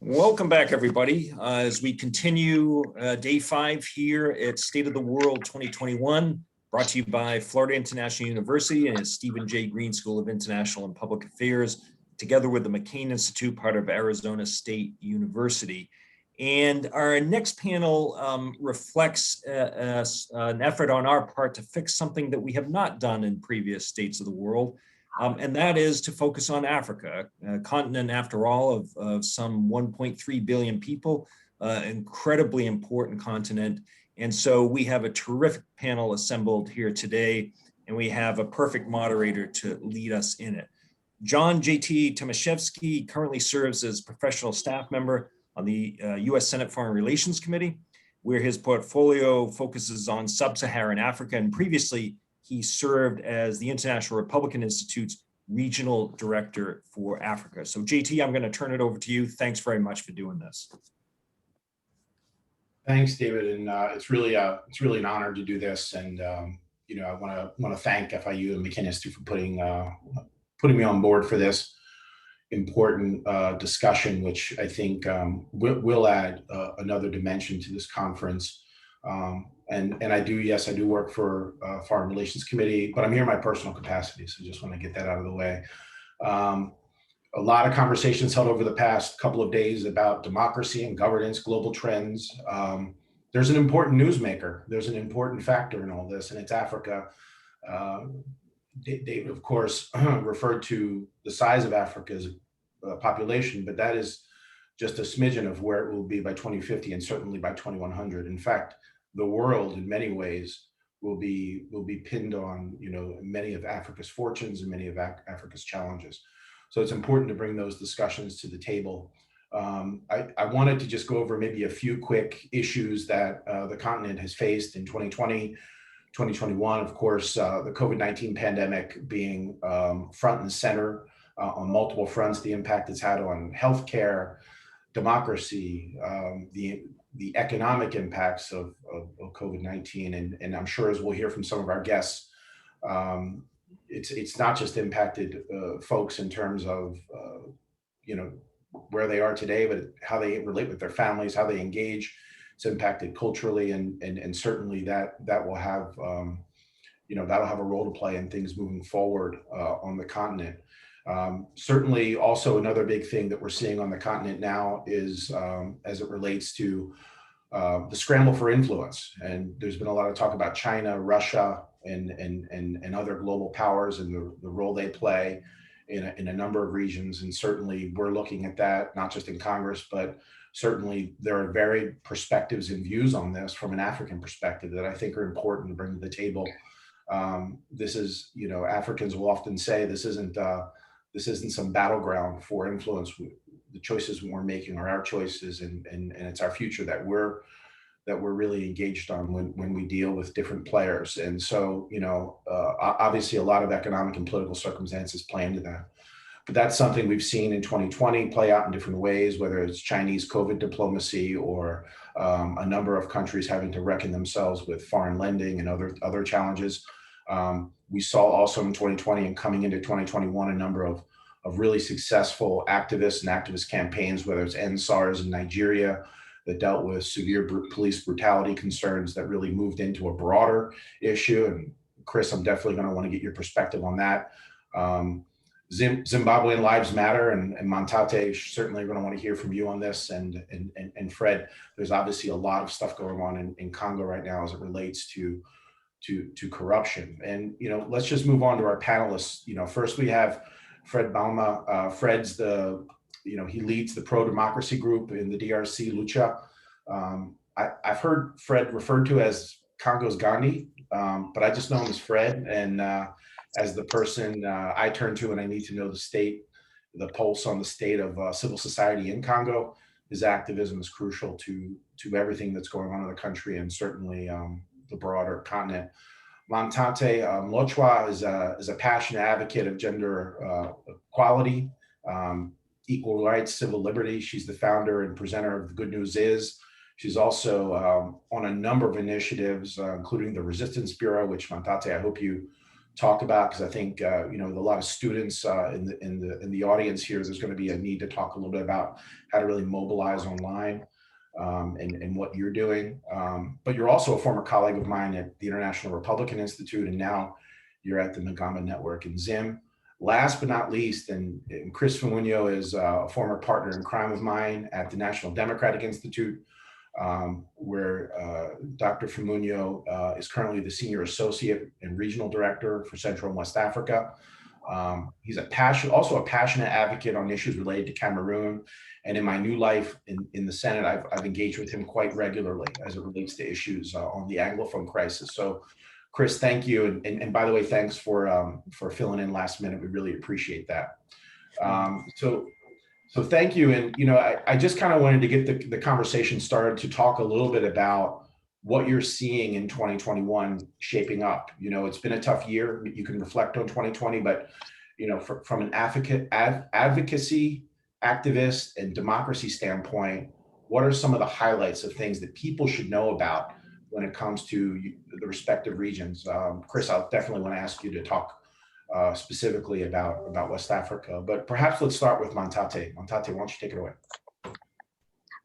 Welcome back, everybody. As we continue day 5 here at State of the World 2021, brought to you by Florida International University and its Stephen J. Green School of International and Public Affairs, together with the McCain Institute, part of Arizona State University. And our next panel reflects an effort on our part to fix something that we have not done in previous states of the world. And that is to focus on Africa, a continent, after all, of some 1.3 billion people, incredibly important continent. And so we have a terrific panel assembled here today, and we have a perfect moderator to lead us in it. John J.T. Tomaszewski currently serves as professional staff member on the U.S. Senate Foreign Relations Committee, where his portfolio focuses on sub-Saharan Africa, and previously he served as the International Republican Institute's regional director for Africa. So JT, I'm going to turn it over to you. Thanks very much for doing this. Thanks, David, and it's really an honor to do this. And I want to thank FIU and McCain Institute for putting me on board for this important discussion, which I think will add another dimension to this conference. And I do work for Foreign Relations Committee, but I'm here in my personal capacity, so just want to get that out of the way. A lot of conversations held over the past couple of days about democracy and governance, global trends. There's an important newsmaker. There's an important factor in all this, and it's Africa. David, of course, referred to the size of Africa's population, but that is just a smidgen of where it will be by 2050 and certainly by 2100. In fact, the world in many ways will be pinned on many of Africa's fortunes and many of Africa's challenges. So it's important to bring those discussions to the table. I wanted to just go over maybe a few quick issues that the continent has faced in 2020, 2021. Of course, the COVID-19 pandemic being front and center on multiple fronts, the impact it's had on healthcare, democracy, the economic impacts of COVID-19, and I'm sure, as we'll hear from some of our guests, it's not just impacted folks in terms of where they are today, but how they relate with their families, how they engage. It's impacted culturally, and certainly that will have that'll have a role to play in things moving forward on the continent. Certainly also another big thing that we're seeing on the continent now is as it relates to the scramble for influence. And there's been a lot of talk about China, Russia, and other global powers and the role they play in a number of regions. And certainly we're looking at that, not just in Congress, but certainly there are varied perspectives and views on this from an African perspective that I think are important to bring to the table. This is, Africans will often say this isn't some battleground for influence. The choices we're making are our choices, and it's our future that we're really engaged on when we deal with different players. And so, obviously a lot of economic and political circumstances play into that. But that's something we've seen in 2020 play out in different ways, whether it's Chinese COVID diplomacy or a number of countries having to reckon themselves with foreign lending and other challenges. We saw also in 2020 and coming into 2021 a number of really successful activists and activist campaigns, whether it's End SARS in Nigeria, that dealt with severe police brutality concerns that really moved into a broader issue. And Chris, I'm definitely going to want to get your perspective on that. Zimbabwean Lives Matter, and Montate, certainly going to want to hear from you on this. And Fred, there's obviously a lot of stuff going on in Congo right now as it relates to corruption. And let's just move on to our panelists. First we have Fred Bauma. Fred's he leads the pro-democracy group in the DRC, Lucha. I've heard Fred referred to as Congo's Gandhi, but I just know him as Fred, and as the person I turn to when I need to know the pulse on the state of civil society in Congo. His activism is crucial to everything that's going on in the country, and certainly the broader continent. Montate Mlotshwa is a passionate advocate of gender equality, equal rights, civil liberty. She's the founder and presenter of The Good News Is. She's also on a number of initiatives, including the Resistance Bureau, which Montate, I hope you talk about, because I think you know, with a lot of students in the audience here, there's going to be a need to talk a little bit about how to really mobilize online, and what you're doing. But you're also a former colleague of mine at the International Republican Institute, and now you're at the Ngamba Network in Zim. Last but not least, and Chris Famunyo is a former partner in crime of mine at the National Democratic Institute, where Dr. Famunyo is currently the Senior Associate and Regional Director for Central and West Africa. He's also a passionate advocate on issues related to Cameroon. And in my new life in the Senate, I've engaged with him quite regularly as it relates to issues on the Anglophone crisis. So, Chris, thank you. And by the way, thanks for filling in last minute. We really appreciate that. So thank you. And, you know, I just kind of wanted to get the conversation started to talk a little bit about what you're seeing in 2021 shaping up. You know, it's been a tough year. You can reflect on 2020, but, you know, from an advocacy, activist, and democracy standpoint, what are some of the highlights of things that people should know about when it comes to the respective regions? Chris, I'll definitely want to ask you to talk specifically about West Africa, but perhaps let's start with Mantate. Mantate, why don't you take it away?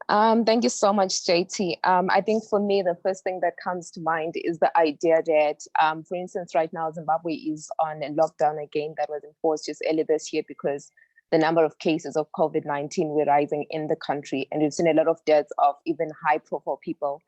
Thank you so much, JT. I think for me, the first thing that comes to mind is the idea that, for instance, right now, Zimbabwe is on a lockdown again that was enforced just earlier this year because the number of cases of COVID-19 were rising in the country. And we've seen a lot of deaths of even high profile people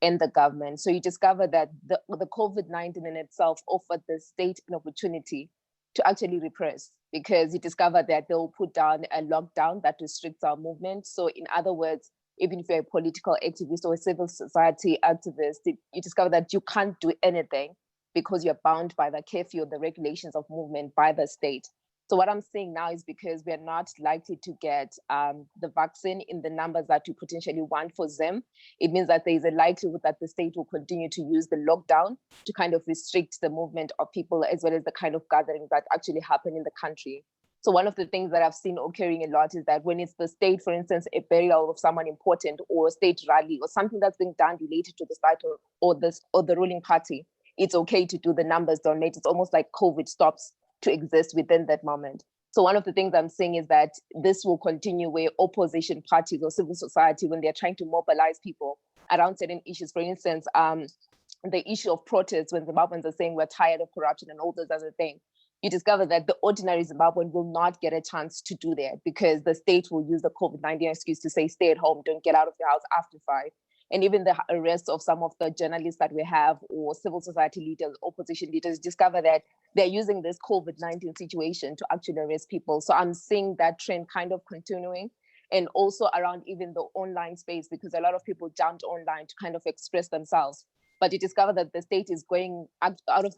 in the government. So you discover that the COVID-19 in itself offered the state an opportunity to actually repress, because you discover that they'll put down a lockdown that restricts our movement. So in other words, even if you're a political activist or a civil society activist, you discover that you can't do anything because you're bound by the curfew, the regulations of movement by the state. So what I'm saying now is because we're not likely to get the vaccine in the numbers that we potentially want for Zim, it means that there is a likelihood that the state will continue to use the lockdown to kind of restrict the movement of people, as well as the kind of gatherings that actually happen in the country. So one of the things that I've seen occurring a lot is that when it's the state, for instance, a burial of someone important or a state rally or something that's being done related to the state or the ruling party, it's okay to do the numbers don't make. It's almost like COVID stops to exist within that moment. So one of the things I'm saying is that this will continue where opposition parties or civil society, when they're trying to mobilize people around certain issues, for instance, the issue of protests, when Zimbabweans are saying we're tired of corruption and all those other things, you discover that the ordinary Zimbabwean will not get a chance to do that because the state will use the COVID-19 excuse to say, stay at home, don't get out of your house after 5. And even the arrest of some of the journalists that we have or civil society leaders, opposition leaders, discover that they're using this COVID-19 situation to actually arrest people. So I'm seeing that trend kind of continuing. And also around even the online space, because a lot of people jumped online to kind of express themselves. But you discover that the state is going out of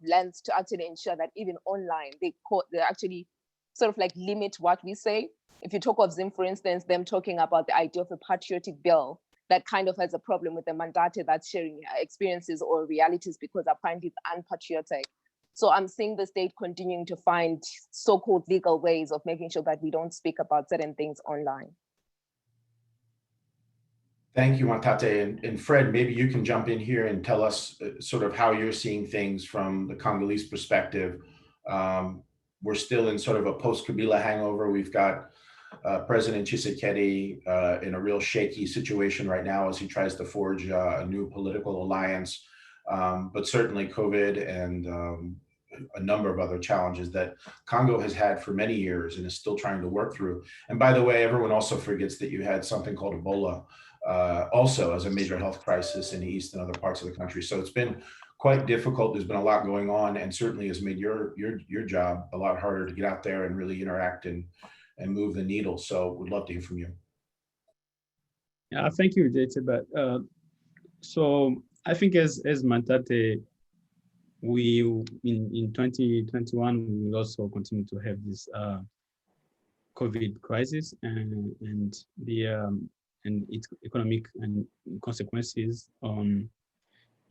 lengths to actually ensure that even online, they actually sort of like limit what we say. If you talk of Zim, for instance, them talking about the idea of a patriotic bill, that kind of has a problem with the Mandate that's sharing experiences or realities because apparently it's unpatriotic. So I'm seeing the state continuing to find so-called legal ways of making sure that we don't speak about certain things online. Thank you, Mantate. And Fred, maybe you can jump in here and tell us sort of how you're seeing things from the Congolese perspective. We're still in sort of a post-Kabila hangover. We've got President Tshisekedi in a real shaky situation right now as he tries to forge a new political alliance. But certainly COVID and a number of other challenges that Congo has had for many years and is still trying to work through. And by the way, everyone also forgets that you had something called Ebola also as a major health crisis in the east and other parts of the country. So it's been quite difficult. There's been a lot going on, and certainly has made your job a lot harder to get out there and really interact and move the needle. So we'd love to hear from you. Yeah, thank you, JT. But so I think as Mantate, we in 2021 we will also continue to have this COVID crisis and its economic and consequences on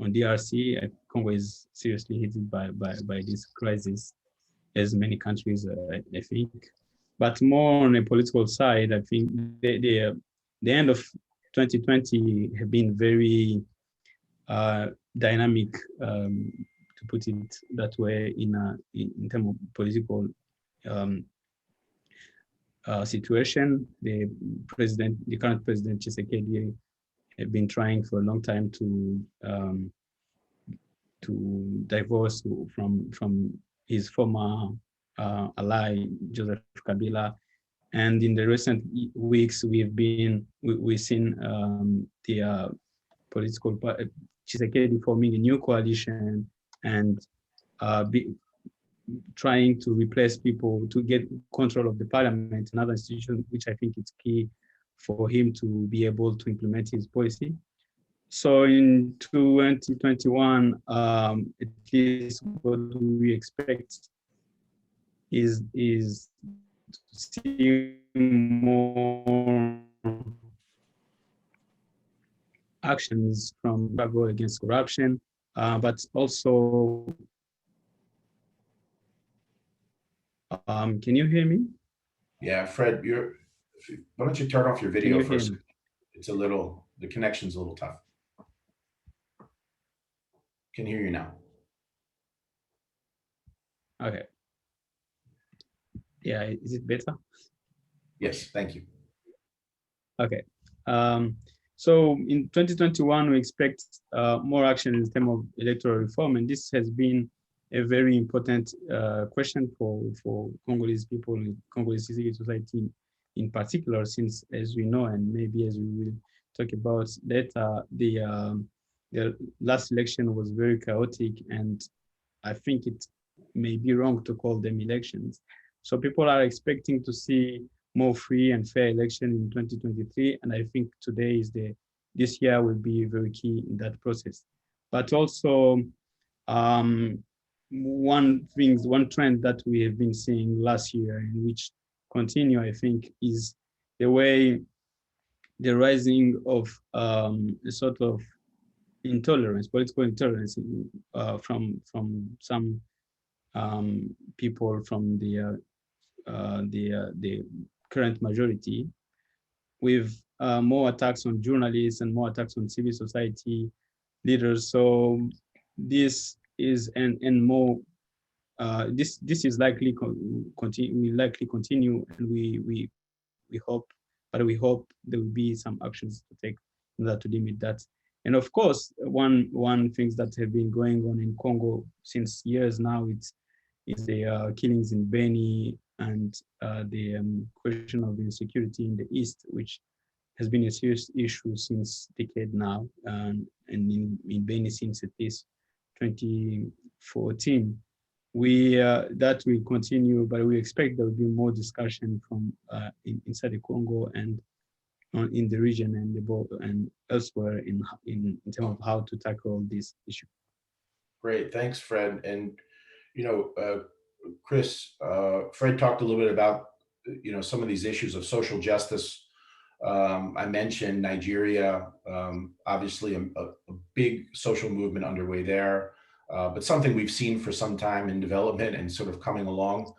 DRC. Congo is seriously hit by this crisis, as many countries, I think. But more on a political side, I think the end of 2020 have been very dynamic, to to put it that way, in terms of political situation. The current president Tshisekedi, have been trying for a long time to divorce from his former ally Joseph Kabila, and in the recent weeks we've seen the political Tshisekedi forming a new coalition and trying to replace people to get control of the parliament and other institutions, which I think is key for him to be able to implement his policy. So in 2021, at least what we expect is to see more actions from Zimbabwe against corruption, but also, can you hear me? Yeah, Fred, why don't you turn off your video you first? hear me? It's the connection's a little tough. Can hear you now. Okay. Yeah, is it better? Yes, thank you. Okay. So in 2021, we expect more action in terms of electoral reform, and this has been a very important question for Congolese people, Congolese civil society in particular, since, as we know, and maybe as we will talk about later, the last election was very chaotic, and I think it may be wrong to call them elections. So people are expecting to see more free and fair election in 2023, and I think today is this year will be very key in that process. But also, one trend that we have been seeing last year, and which continue, I think, is the way the rising of a sort of intolerance, political intolerance, from some people from the current majority, with more attacks on journalists and more attacks on civil society leaders. So this is and more. This is likely will likely continue, and we hope, but we hope there will be some actions to take in order to limit that. And of course, one things that have been going on in Congo since years now, is the killings in Beni and the question of insecurity in the east, which has been a serious issue since decade now, and in Beni since at least 2014. That will continue, but we expect there will be more discussion from inside the Congo and in the region and elsewhere in terms of how to tackle this issue. Great, thanks, Fred. And Chris, Fred talked a little bit about some of these issues of social justice. I mentioned Nigeria, obviously a big social movement underway there, but something we've seen for some time in development and sort of coming along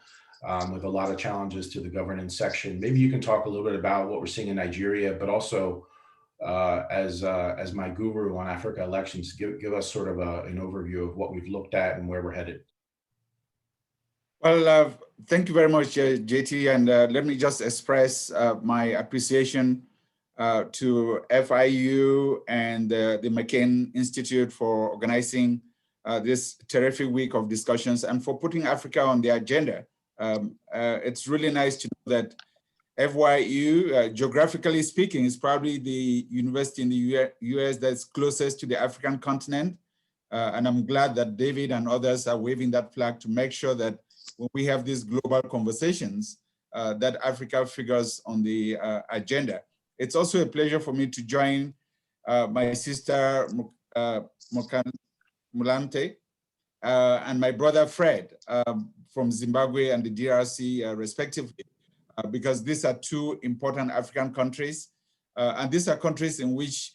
with a lot of challenges to the governance section. Maybe you can talk a little bit about what we're seeing in Nigeria, but also as my guru on Africa elections, give us sort of an overview of what we've looked at and where we're headed. Well, thank you very much, JT, and let me just express my appreciation to FIU and the McCain Institute for organizing this terrific week of discussions and for putting Africa on the agenda. It's really nice to know that FYU, geographically speaking, is probably the university in the US that's closest to the African continent. And I'm glad that David and others are waving that flag to make sure that when we have these global conversations, that Africa figures on the agenda. It's also a pleasure for me to join my sister, Mulante, and my brother, Fred, from Zimbabwe and the DRC, respectively, because these are two important African countries. And these are countries in which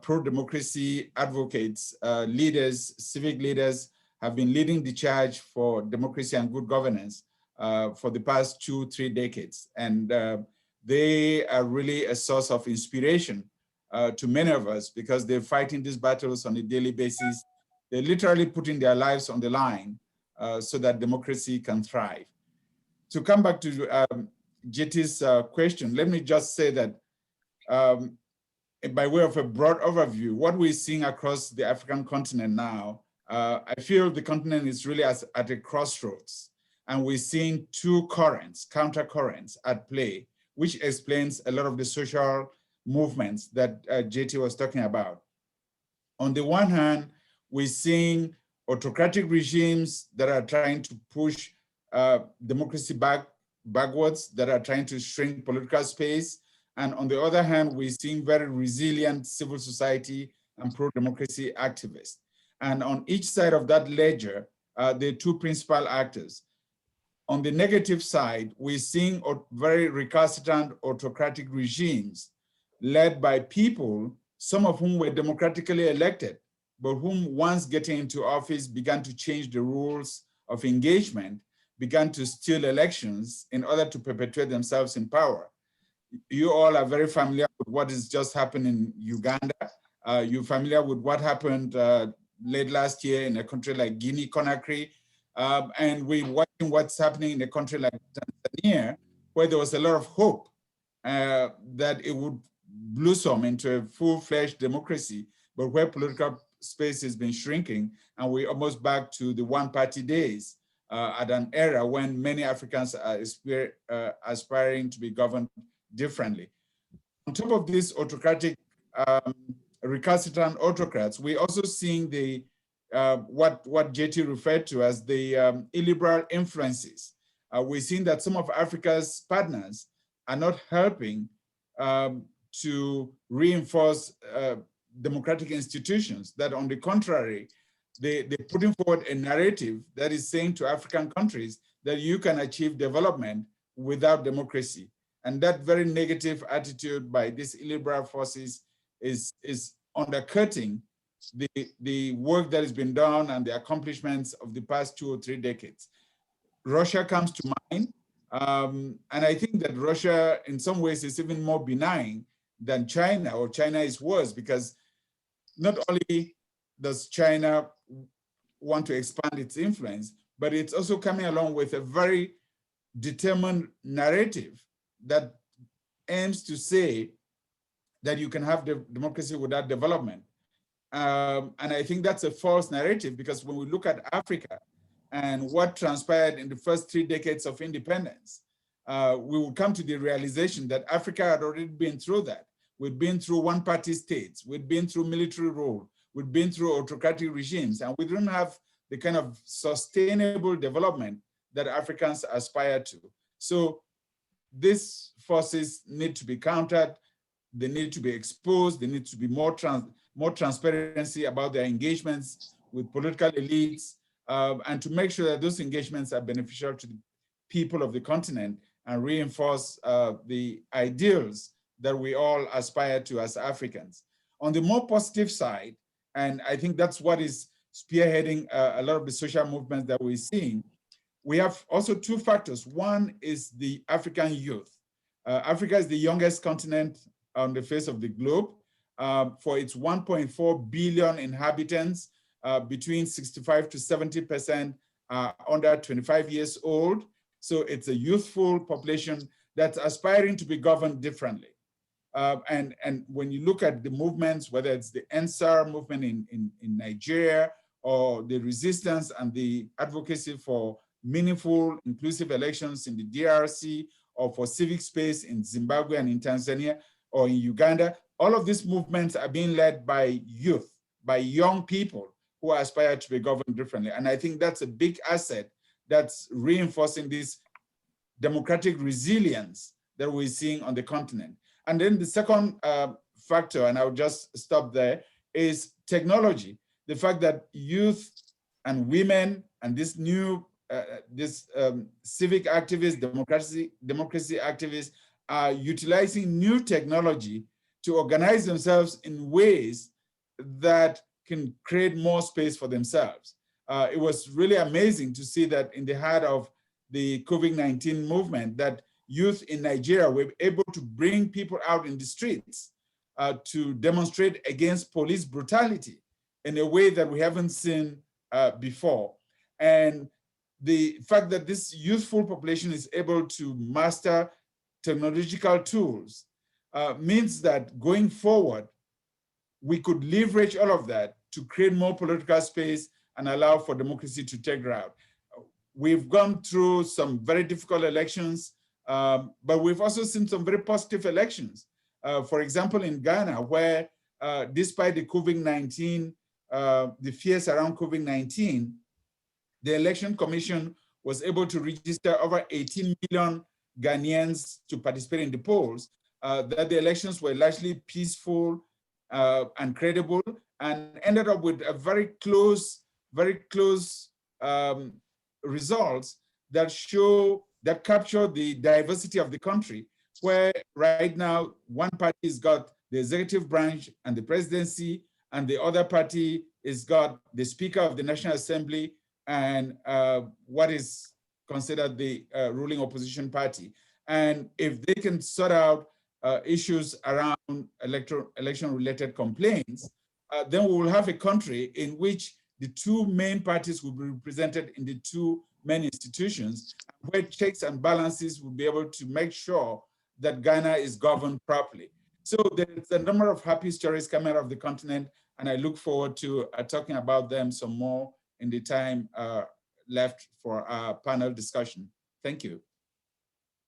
pro-democracy advocates, leaders, civic leaders, have been leading the charge for democracy and good governance for the past 2-3 decades. And they are really a source of inspiration to many of us because they're fighting these battles on a daily basis. They're literally putting their lives on the line so that democracy can thrive. To come back to JT's question, let me just say that by way of a broad overview, what we're seeing across the African continent now, I feel the continent is really at a crossroads, and we're seeing two currents, counter currents at play, which explains a lot of the social movements that JT was talking about. On the one hand, we're seeing autocratic regimes that are trying to push democracy backwards, that are trying to shrink political space. And on the other hand, we're seeing very resilient civil society and pro-democracy activists. And on each side of that ledger, there are two principal actors. On the negative side, we're seeing very recalcitrant autocratic regimes led by people, some of whom were democratically elected, but whom once getting into office began to change the rules of engagement, began to steal elections in order to perpetuate themselves in power. You all are very familiar with what has just happened in Uganda. You're familiar with what happened late last year in a country like Guinea-Conakry. And we're watching what's happening in a country like Tanzania, where there was a lot of hope that it would blossom into a full-fledged democracy, but where political space has been shrinking, and we're almost back to the one-party days at an era when many Africans are aspiring to be governed differently. On top of these autocratic, recalcitrant autocrats, we're also seeing the what JT referred to as the illiberal influences. We're seeing that some of Africa's partners are not helping to reinforce democratic institutions, that on the contrary, they're putting forward a narrative that is saying to African countries that you can achieve development without democracy. And that very negative attitude by these illiberal forces is undercutting the work that has been done and the accomplishments of the past 2 or 3 decades. Russia comes to mind. And I think that Russia, in some ways, is even more benign than China, or China is worse, because not only does China want to expand its influence, but it's also coming along with a very determined narrative that aims to say that you can have democracy without development. And I think that's a false narrative, because when we look at Africa and what transpired in the first 3 decades of independence, we will come to the realization that Africa had already been through that. We've been through one-party states, we've been through military rule, we've been through autocratic regimes, and we don't have the kind of sustainable development that Africans aspire to. So these forces need to be countered, they need to be exposed, they need to be more transparency about their engagements with political elites, and to make sure that those engagements are beneficial to the people of the continent and reinforce the ideals that we all aspire to as Africans. On the more positive side, and I think that's what is spearheading a lot of the social movements that we're seeing, we have also 2 factors. One is the African youth. Africa is the youngest continent on the face of the globe. For its 1.4 billion inhabitants, between 65 to 70% are under 25 years old. So it's a youthful population that's aspiring to be governed differently. And when you look at the movements, whether it's the Ansar movement in Nigeria, or the resistance and the advocacy for meaningful, inclusive elections in the DRC, or for civic space in Zimbabwe and in Tanzania, or in Uganda, all of these movements are being led by youth, by young people who aspire to be governed differently. And I think that's a big asset that's reinforcing this democratic resilience that we're seeing on the continent. And then the second factor, and I'll just stop there, is technology. The fact that youth and women and this new, civic activists, democracy activists are utilizing new technology to organize themselves in ways that can create more space for themselves. It was really amazing to see that in the heart of the COVID-19 movement, that youth in Nigeria were able to bring people out in the streets to demonstrate against police brutality in a way that we haven't seen before. And the fact that this youthful population is able to master technological tools means that going forward, we could leverage all of that to create more political space and allow for democracy to take root. We've gone through some very difficult elections, but we've also seen some very positive elections. For example, in Ghana, where despite the COVID-19, the fears around COVID-19, the Election Commission was able to register over 18 million Ghanaians to participate in the polls, that the elections were largely peaceful and credible, and ended up with a very close results that capture the diversity of the country, where right now one party has got the executive branch and the presidency, and the other party has got the Speaker of the National Assembly and what is considered the ruling opposition party. And if they can sort out issues around election-related complaints, then we will have a country in which the two main parties will be represented in the two main institutions, where checks and balances will be able to make sure that Ghana is governed properly. So there's a number of happy stories coming out of the continent, and I look forward to talking about them some more in the time left for our panel discussion. Thank you.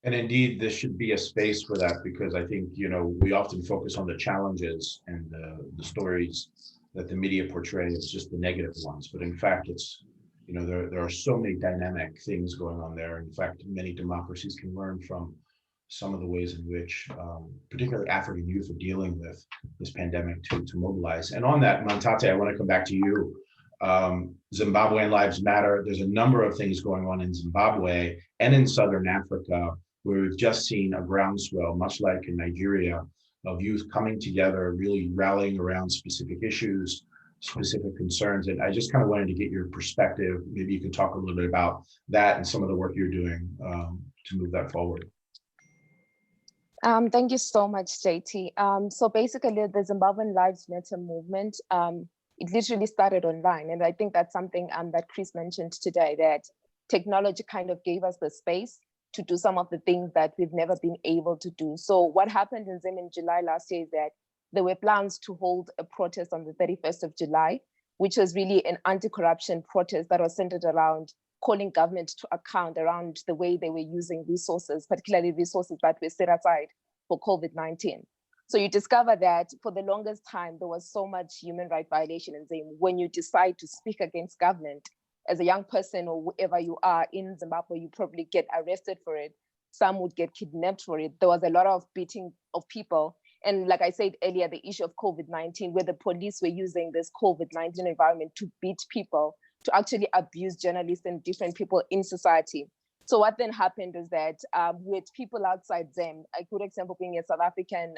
And indeed, this should be a space for that, because I think, you know, we often focus on the challenges and the stories that the media portray as just the negative ones. But in fact, it's, you know, there are so many dynamic things going on there. In fact, many democracies can learn from some of the ways in which particularly African youth are dealing with this pandemic to mobilize. And on that, Mantate, I want to come back to you. Zimbabwean Lives Matter. There's a number of things going on in Zimbabwe and in Southern Africa, where we've just seen a groundswell, much like in Nigeria, of youth coming together, really rallying around specific issues, specific concerns. And I just kind of wanted to get your perspective. Maybe you can talk a little bit about that and some of the work you're doing to move that forward. Thank you so much, JT. So basically, the Zimbabwean Lives Matter movement, it literally started online. And I think that's something that Chris mentioned today, that technology kind of gave us the space to do some of the things that we've never been able to do. So what happened in Zim in July last year is that there were plans to hold a protest on the 31st of July, which was really an anti-corruption protest that was centered around calling government to account around the way they were using resources, particularly resources that were set aside for COVID-19. So you discover that for the longest time, there was so much human rights violation in Zim. When you decide to speak against government, as a young person or whoever you are in Zimbabwe, you probably get arrested for it. Some would get kidnapped for it. There was a lot of beating of people. And like I said earlier, the issue of COVID-19, where the police were using this COVID-19 environment to beat people, to actually abuse journalists and different people in society. So what then happened is that with people outside Zim, a good example being a South African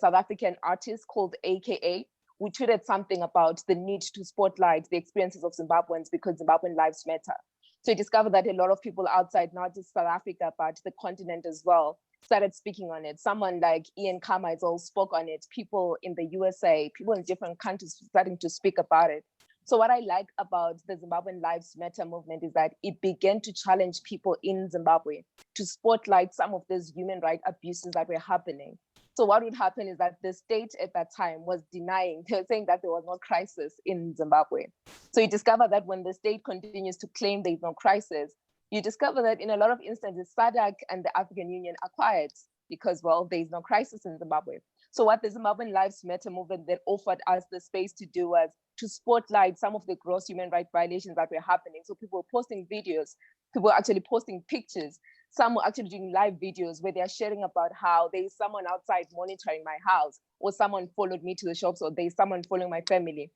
South African artist called AKA, we tweeted something about the need to spotlight the experiences of Zimbabweans because Zimbabwean lives matter. So you discovered that a lot of people outside, not just South Africa, but the continent as well, started speaking on it. Someone like Ian Carmichael spoke on it. People in the USA, people in different countries starting to speak about it. So what I like about the Zimbabwean Lives Matter movement is that it began to challenge people in Zimbabwe to spotlight some of these human rights abuses that were happening. So what would happen is that the state at that time was denying, they were saying that there was no crisis in Zimbabwe. So you discover that when the state continues to claim there is no crisis, you discover that in a lot of instances, SADC and the African Union are quiet because, well, there is no crisis in Zimbabwe. So what the Zimbabwean Lives Matter movement that offered us the space to do was to spotlight some of the gross human rights violations that were happening. So people were posting videos, people were actually posting pictures. Some were actually doing live videos where they are sharing about how there's someone outside monitoring my house, or someone followed me to the shops, or there's someone following my family.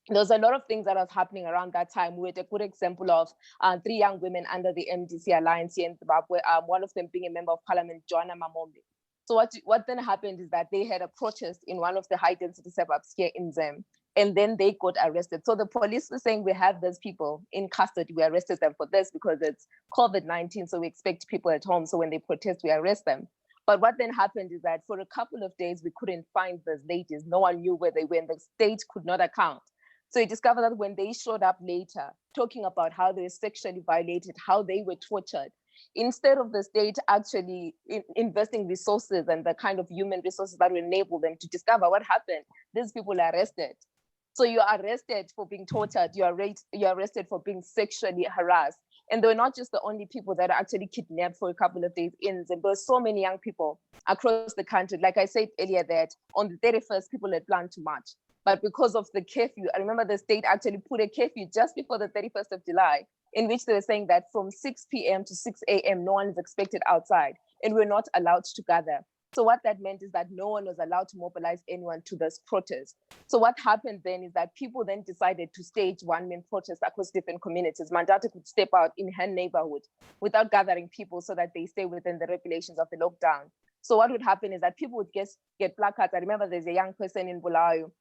There's a lot of things that was happening around that time. We had a good example of 3 young women under the MDC Alliance here in Zimbabwe, one of them being a member of parliament, Joanna Mamombe. So what then happened is that they had a protest in one of the high density suburbs here in Zim, and then they got arrested. So the police were saying, we have those people in custody, we arrested them for this because it's COVID-19, so we expect people at home. So when they protest, we arrest them. But what then happened is that for a couple of days, we couldn't find those ladies. No one knew where they were, and the state could not account. So we discovered that when they showed up later, talking about how they were sexually violated, how they were tortured, instead of the state actually investing resources and the kind of human resources that would enable them to discover what happened, these people are arrested. So you are arrested for being tortured, you are arrested for being sexually harassed. And they're not just the only people that are actually kidnapped for a couple of days in Zimbabwe. There's so many young people across the country. Like I said earlier, that on the 31st, people had planned to march. But because of the curfew, I remember the state actually put a curfew just before the 31st of July, in which they were saying that from 6 p.m. to 6 a.m., no one is expected outside, and we're not allowed to gather. So what that meant is that no one was allowed to mobilize anyone to this protest. So what happened then is that people then decided to stage one-man protests across different communities. Mandate could step out in her neighborhood without gathering people so that they stay within the regulations of the lockdown. So what would happen is that people would get placards. I remember there's a young person in Bulawayo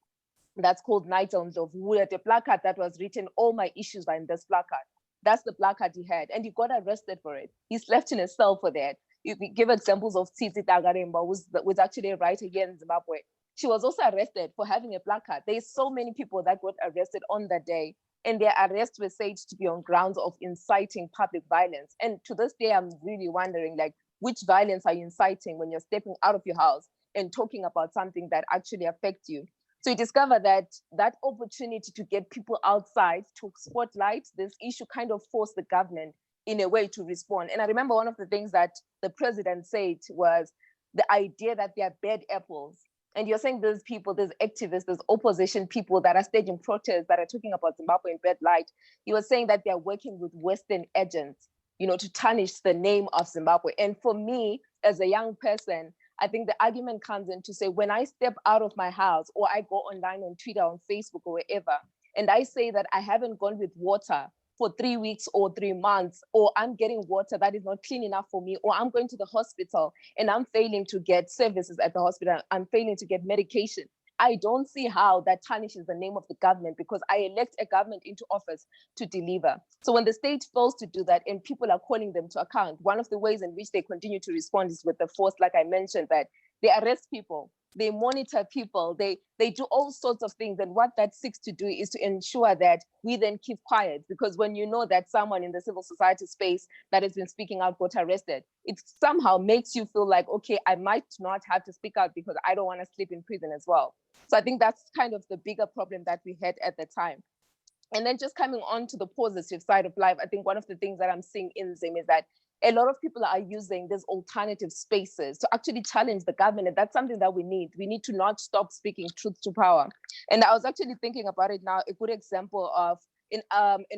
that's called Nigel Ndlovu, who had a placard that was written, "All my issues are in this placard." That's the placard he had, and he got arrested for it. He's left in a cell for that. You give examples of Tsitsi Tagaremba, who's actually a writer here in Zimbabwe. She was also arrested for having a placard. There's so many people that got arrested on that day, and their arrests were said to be on grounds of inciting public violence. And to this day, I'm really wondering, like, which violence are you inciting when you're stepping out of your house and talking about something that actually affects you? So you discover that that opportunity to get people outside to spotlight this issue kind of forced the government in a way to respond. And I remember one of the things that the president said was the idea that they are bad apples. And you're saying there's people, there's activists, there's opposition people that are staging protests that are talking about Zimbabwe in bad light. He was saying that they're working with Western agents, to tarnish the name of Zimbabwe. And for me, as a young person, I think the argument comes in to say, when I step out of my house or I go online on Twitter, on Facebook or wherever, and I say that I haven't gone with water for 3 weeks or 3 months, or I'm getting water that is not clean enough for me, or I'm going to the hospital and I'm failing to get services at the hospital, I'm failing to get medication, I don't see how that tarnishes the name of the government, because I elect a government into office to deliver. So when the state fails to do that and people are calling them to account, one of the ways in which they continue to respond is with the force, like I mentioned, that they arrest people, they monitor people, they do all sorts of things. And what that seeks to do is to ensure that we then keep quiet, because when you know that someone in the civil society space that has been speaking out got arrested, it somehow makes you feel like, okay, I might not have to speak out because I don't want to sleep in prison as well. So I think that's kind of the bigger problem that we had at the time. And then just coming on to the positive side of life, I think one of the things that I'm seeing in Zim is that a lot of people are using these alternative spaces to actually challenge the government. And that's something that we need. We need to not stop speaking truth to power. And I was actually thinking about it now, a good example of an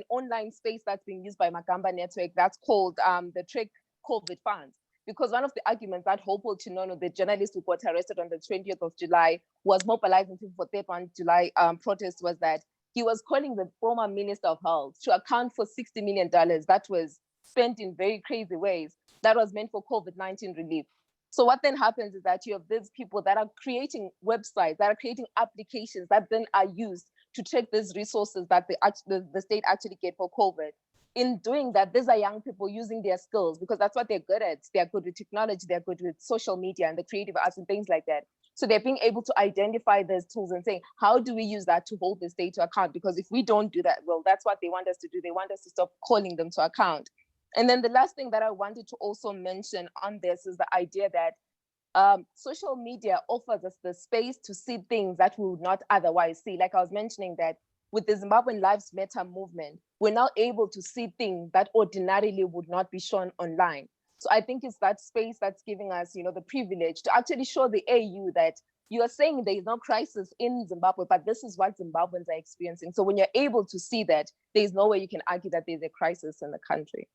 online space that's being used by Magamba Network that's called the Trek COVID Funds. Because one of the arguments that Hopeful Chinono, the journalist who got arrested on the 20th of July, was mobilizing people for 3rd July protest, was that he was calling the former Minister of Health to account for $60 million that was spent in very crazy ways that was meant for COVID-19 relief. So what then happens is that you have these people that are creating websites, that are creating applications that then are used to check these resources that the state actually get for COVID. In doing that, these are young people using their skills, because that's what they're good at. They're good with technology, they're good with social media and the creative arts and things like that. So they're being able to identify those tools and saying, how do we use that to hold the state to account? Because if we don't do that, well, that's what they want us to do. They want us to stop calling them to account. And then the last thing that I wanted to also mention on this is the idea that social media offers us the space to see things that we would not otherwise see. Like I was mentioning that with the Zimbabwean Lives Matter movement, we're now able to see things that ordinarily would not be shown online. So I think it's that space that's giving us, the privilege to actually show the AU that you are saying there is no crisis in Zimbabwe, but this is what Zimbabweans are experiencing. So when you're able to see that, there's no way you can argue that there's a crisis in the country.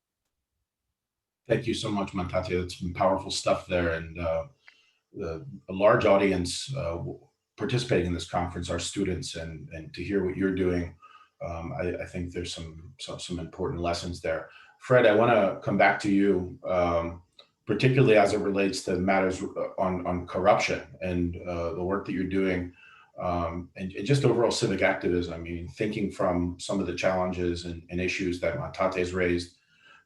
Thank you so much, Mantate. That's some powerful stuff there. And a large audience participating in this conference are students, and to hear what you're doing, I think there's some important lessons there. Fred, I want to come back to you, particularly as it relates to matters on corruption and the work that you're doing, and just overall civic activism. I mean, thinking from some of the challenges and issues that Mantate has raised,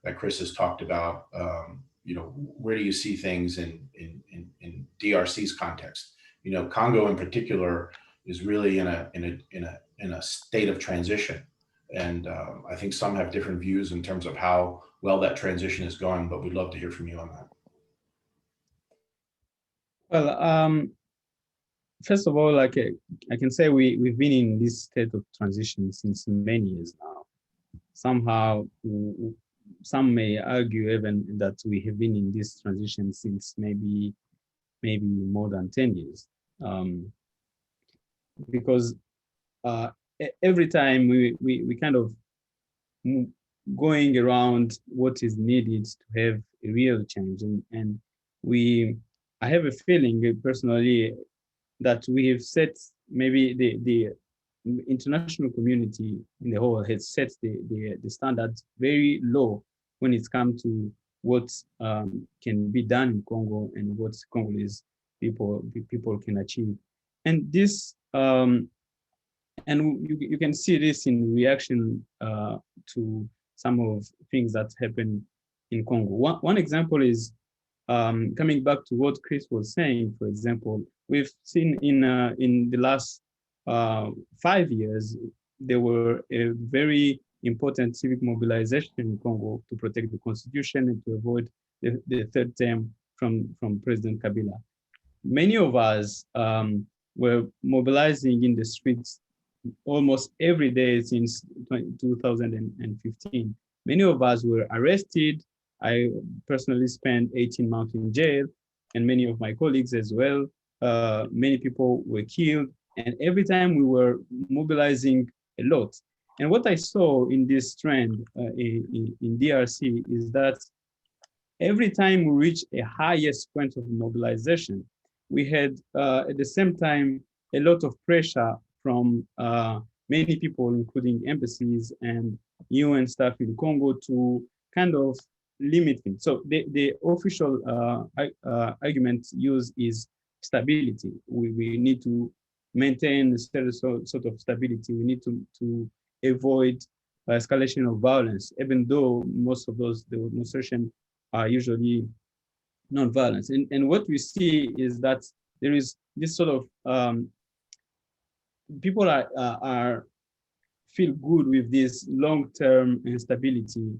that Chris has talked about, where do you see things in DRC's context? Congo in particular is really in a state of transition, and I think some have different views in terms of how well that transition is going. But we'd love to hear from you on that. Well, first of all, like I can say we've been in this state of transition since many years now. Somehow, some may argue even that we have been in this transition since maybe more than 10 years. Because every time we kind of going around what is needed to have a real change, and I have a feeling personally that we have set, maybe the international community in the whole has set the standards very low when it's come to what can be done in Congo and what Congolese people can achieve. And this, and you can see this in reaction to some of things that happen in Congo. One example is coming back to what Chris was saying. For example, we've seen in the last 5 years, there were a very important civic mobilization in Congo to protect the constitution and to avoid the third term from President Kabila. Many of us were mobilizing in the streets almost every day since 2015. Many of us were arrested. I personally spent 18 months in jail, and many of my colleagues as well. Many people were killed, and every time we were mobilizing a lot. And what I saw in this trend in DRC is that every time we reach a highest point of mobilization, we had at the same time a lot of pressure from many people, including embassies and UN staff in Congo, to kind of limit things. So the official argument used is stability. We need to maintain a certain sort of stability. We need to avoid escalation of violence, even though most of those demonstrations are usually non-violence. And what we see is that there is this sort of people are feel good with this long-term instability,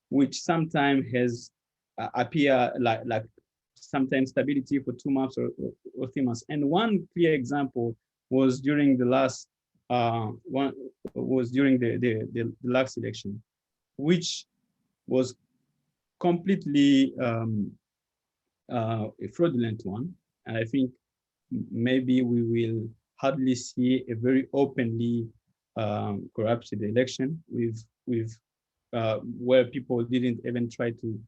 which sometimes has appear like sometimes stability for 2 months or 3 months. And one clear example was during the last the last election, which was completely a fraudulent one. And I think maybe we will hardly see a very openly corrupted election with where people didn't even try to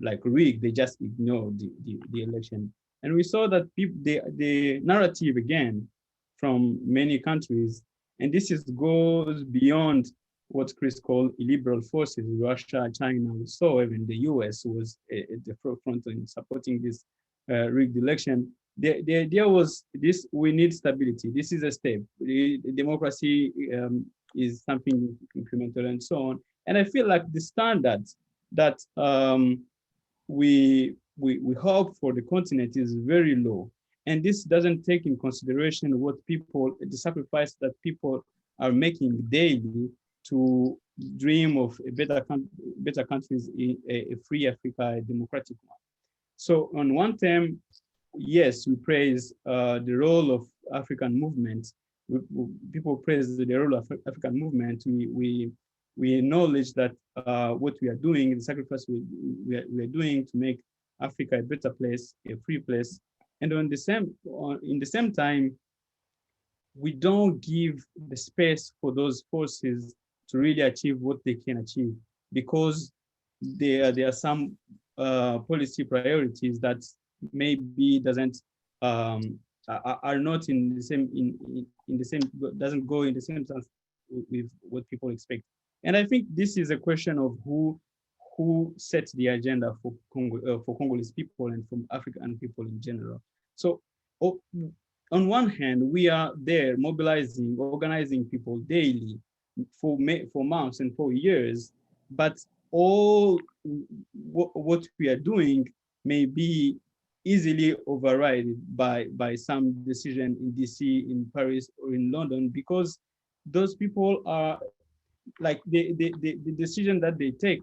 like rig, they just ignored the election. And we saw that the narrative again from many countries, and this goes beyond what Chris called illiberal forces, Russia, China. We saw even the US was at the forefront in supporting this rigged election. The idea was this: we need stability. This is a step. Democracy is something incremental and so on. And I feel like the standards that we hope for the continent is very low. And this doesn't take in consideration the sacrifice that people are making daily to dream of a better countries in a free Africa, a democratic one. So on one term, yes, we praise the role of African movement. People praise the role of African movement. We acknowledge that what we are doing, the sacrifice we are doing to make Africa a better place, a free place. And in the same time, we don't give the space for those forces to really achieve what they can achieve, because there are some policy priorities that maybe are not in the same doesn't go in the same sense with what people expect. And I think this is a question of who sets the agenda for Congolese people and from African people in general. So on one hand, we are there mobilizing, organizing people daily for months and for years, but all what we are doing may be easily overridden by some decision in DC, in Paris, or in London, because those people are like the decision that they take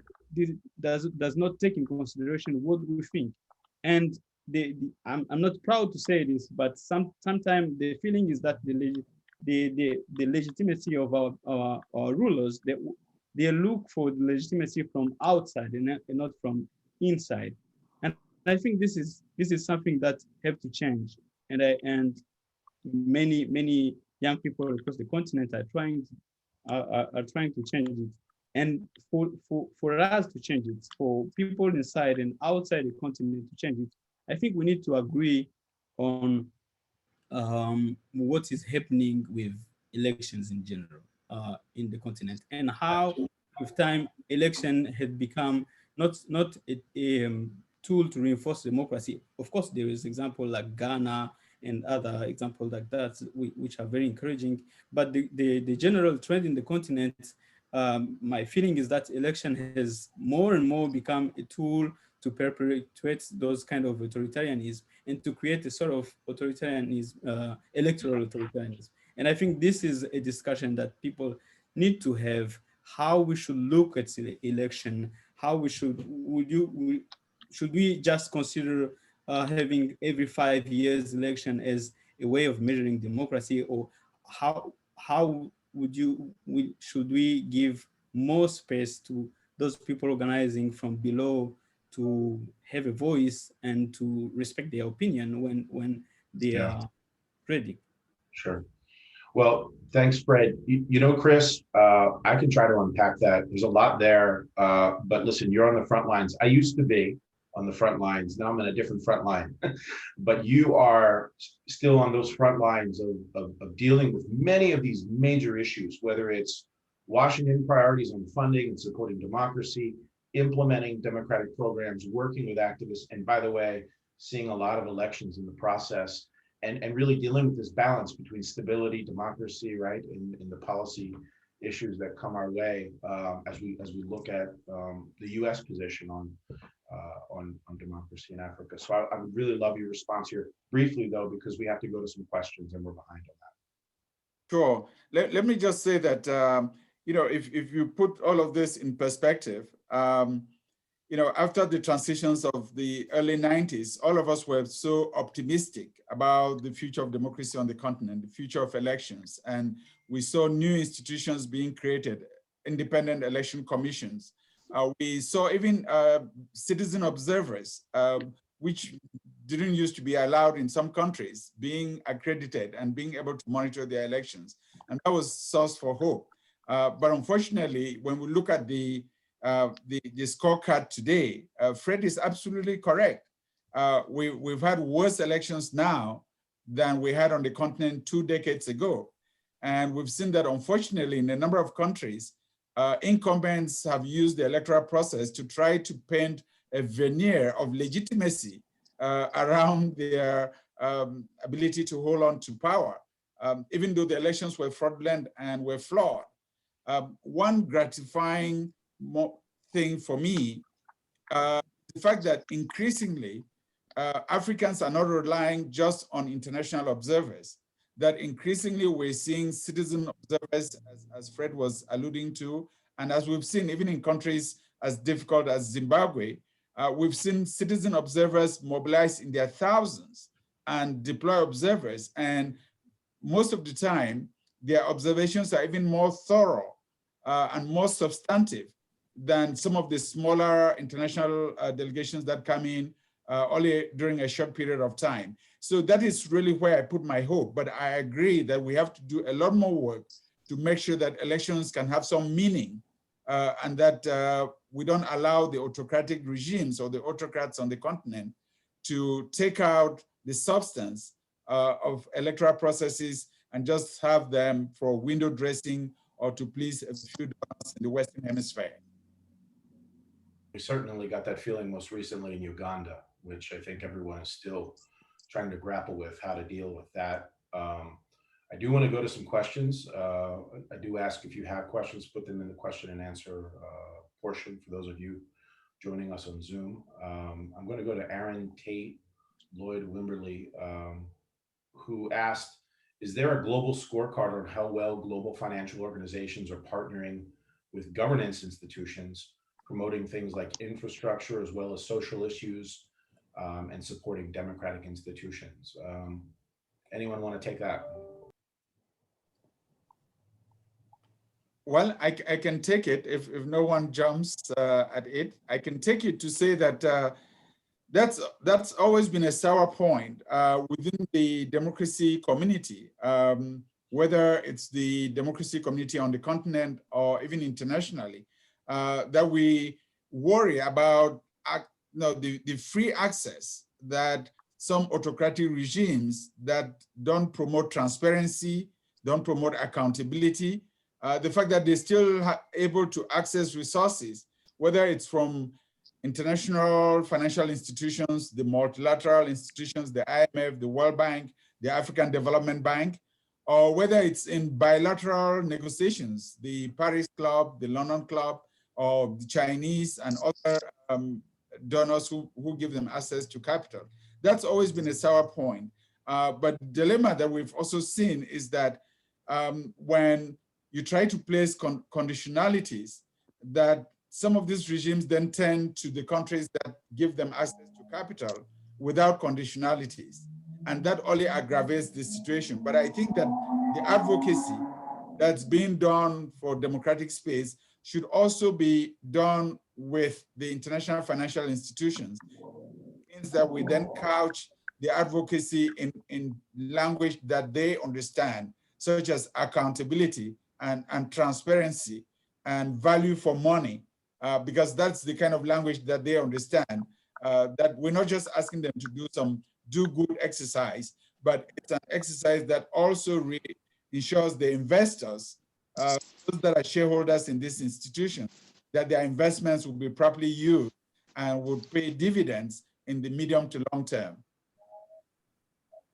does not take in consideration what we think. And I'm not proud to say this, but sometimes the feeling is that the legitimacy of our rulers, they look for the legitimacy from outside and not from inside. And I think this is something that have to change. And many young people across the continent are trying to change it. And for us to change it, for people inside and outside the continent to change it, I think we need to agree on what is happening with elections in general in the continent, and how with time election had become not a tool to reinforce democracy. Of course, there is example like Ghana and other examples like that, which are very encouraging. But the general trend in the continent, my feeling is that election has more and more become a tool to perpetuate those kind of authoritarianism and to create a sort of authoritarianism, electoral authoritarianism. And I think this is a discussion that people need to have, how we should look at the election, how we should, should we just consider having every 5 years election as a way of measuring democracy, or how should we give more space to those people organizing from below to have a voice and to respect their opinion when they are ready? Sure. Well, thanks, Fred. You know, Chris, I can try to unpack that. There's a lot there, but listen, you're on the front lines. I used to be on the front lines. Now I'm in a different front line, but you are still on those front lines of dealing with many of these major issues, whether it's Washington priorities on funding and supporting democracy, implementing democratic programs, working with activists, and by the way, seeing a lot of elections in the process. And really dealing with this balance between stability, democracy, right, and the policy issues that come our way as we look at the U.S. position on democracy in Africa. So I would really love your response here briefly, though, because we have to go to some questions and we're behind on that. Sure. Let me just say that you know, if you put all of this in perspective, you know, after the transitions of the early 90s, all of us were so optimistic about the future of democracy on the continent, the future of elections. And we saw new institutions being created, independent election commissions. We saw even citizen observers, which didn't used to be allowed in some countries, being accredited and being able to monitor their elections. And that was source for hope. But unfortunately, when we look at the scorecard today, Fred is absolutely correct. We've had worse elections now than we had on the continent 2 decades ago. And we've seen that, unfortunately, in a number of countries, incumbents have used the electoral process to try to paint a veneer of legitimacy around their ability to hold on to power, even though the elections were fraudulent and were flawed. One gratifying thing for me, the fact that increasingly Africans are not relying just on international observers, that increasingly we're seeing citizen observers, as Fred was alluding to, and as we've seen even in countries as difficult as Zimbabwe, we've seen citizen observers mobilize in their thousands and deploy observers. And most of the time, their observations are even more thorough and more substantive than some of the smaller international delegations that come in only during a short period of time. So that is really where I put my hope. But I agree that we have to do a lot more work to make sure that elections can have some meaning and that we don't allow the autocratic regimes or the autocrats on the continent to take out the substance of electoral processes and just have them for window dressing or to please a few donors in the Western Hemisphere. We certainly got that feeling most recently in Uganda, which I think everyone is still trying to grapple with how to deal with that. I do want to go to some questions. I do ask if you have questions, put them in the question and answer portion for those of you joining us on Zoom. I'm going to go to Aaron Tate Lloyd Wimberly, who asked, is there a global scorecard on how well global financial organizations are partnering with governance institutions, promoting things like infrastructure as well as social issues, and supporting democratic institutions? Anyone want to take that? Well, I can take it if no one jumps at it. I can take it to say that that's always been a sour point within the democracy community, whether it's the democracy community on the continent or even internationally, that we worry about the free access that some autocratic regimes that don't promote transparency, don't promote accountability, the fact that they're still able to access resources, whether it's from international financial institutions, the multilateral institutions, the IMF, the World Bank, the African Development Bank, or whether it's in bilateral negotiations, the Paris Club, the London Club, or the Chinese and other donors who give them access to capital. That's always been a sour point. But the dilemma that we've also seen is that when you try to place conditionalities, that some of these regimes then turn to the countries that give them access to capital without conditionalities. And that only aggravates the situation. But I think that the advocacy that's being done for democratic space should also be done with the international financial institutions. It means that we then couch the advocacy in language that they understand, such as accountability and transparency and value for money, because that's the kind of language that they understand, that we're not just asking them to do some do-good exercise, but it's an exercise that also really ensures the investors, those that are shareholders in this institution, that their investments will be properly used and will pay dividends in the medium to long term.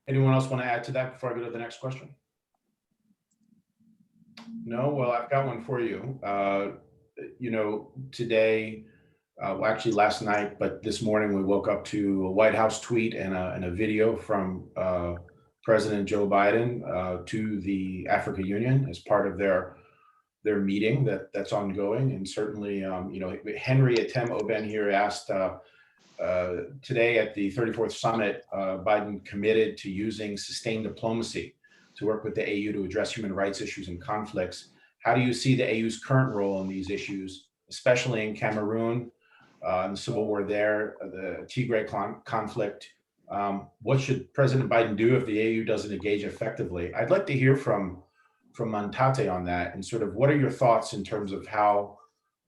Anyone else want to add to that before I go to the next question? No? Well, I've got one for you. Today, well, actually last night, but this morning we woke up to a White House tweet and a video from President Joe Biden to the African Union as part of their meeting that's ongoing. And certainly, Henry Atem Oben here asked today at the 34th summit, Biden committed to using sustained diplomacy to work with the AU to address human rights issues and conflicts. How do you see the AU's current role in these issues, especially in Cameroon, and the civil war there, the Tigray conflict? What should President Biden do if the AU doesn't engage effectively? I'd like to hear from Mantate on that, and sort of what are your thoughts in terms of how,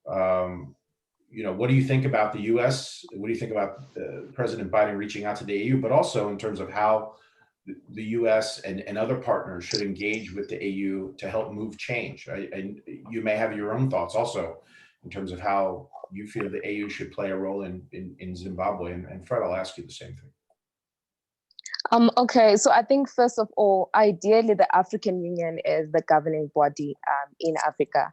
what do you think about the US? What do you think about President Biden reaching out to the AU, but also in terms of how the US and other partners should engage with the AU to help move change? And you may have your own thoughts also in terms of how you feel the AU should play a role in Zimbabwe. And Fred, I'll ask you the same thing. Okay, so I think first of all, ideally the African Union is the governing body in Africa.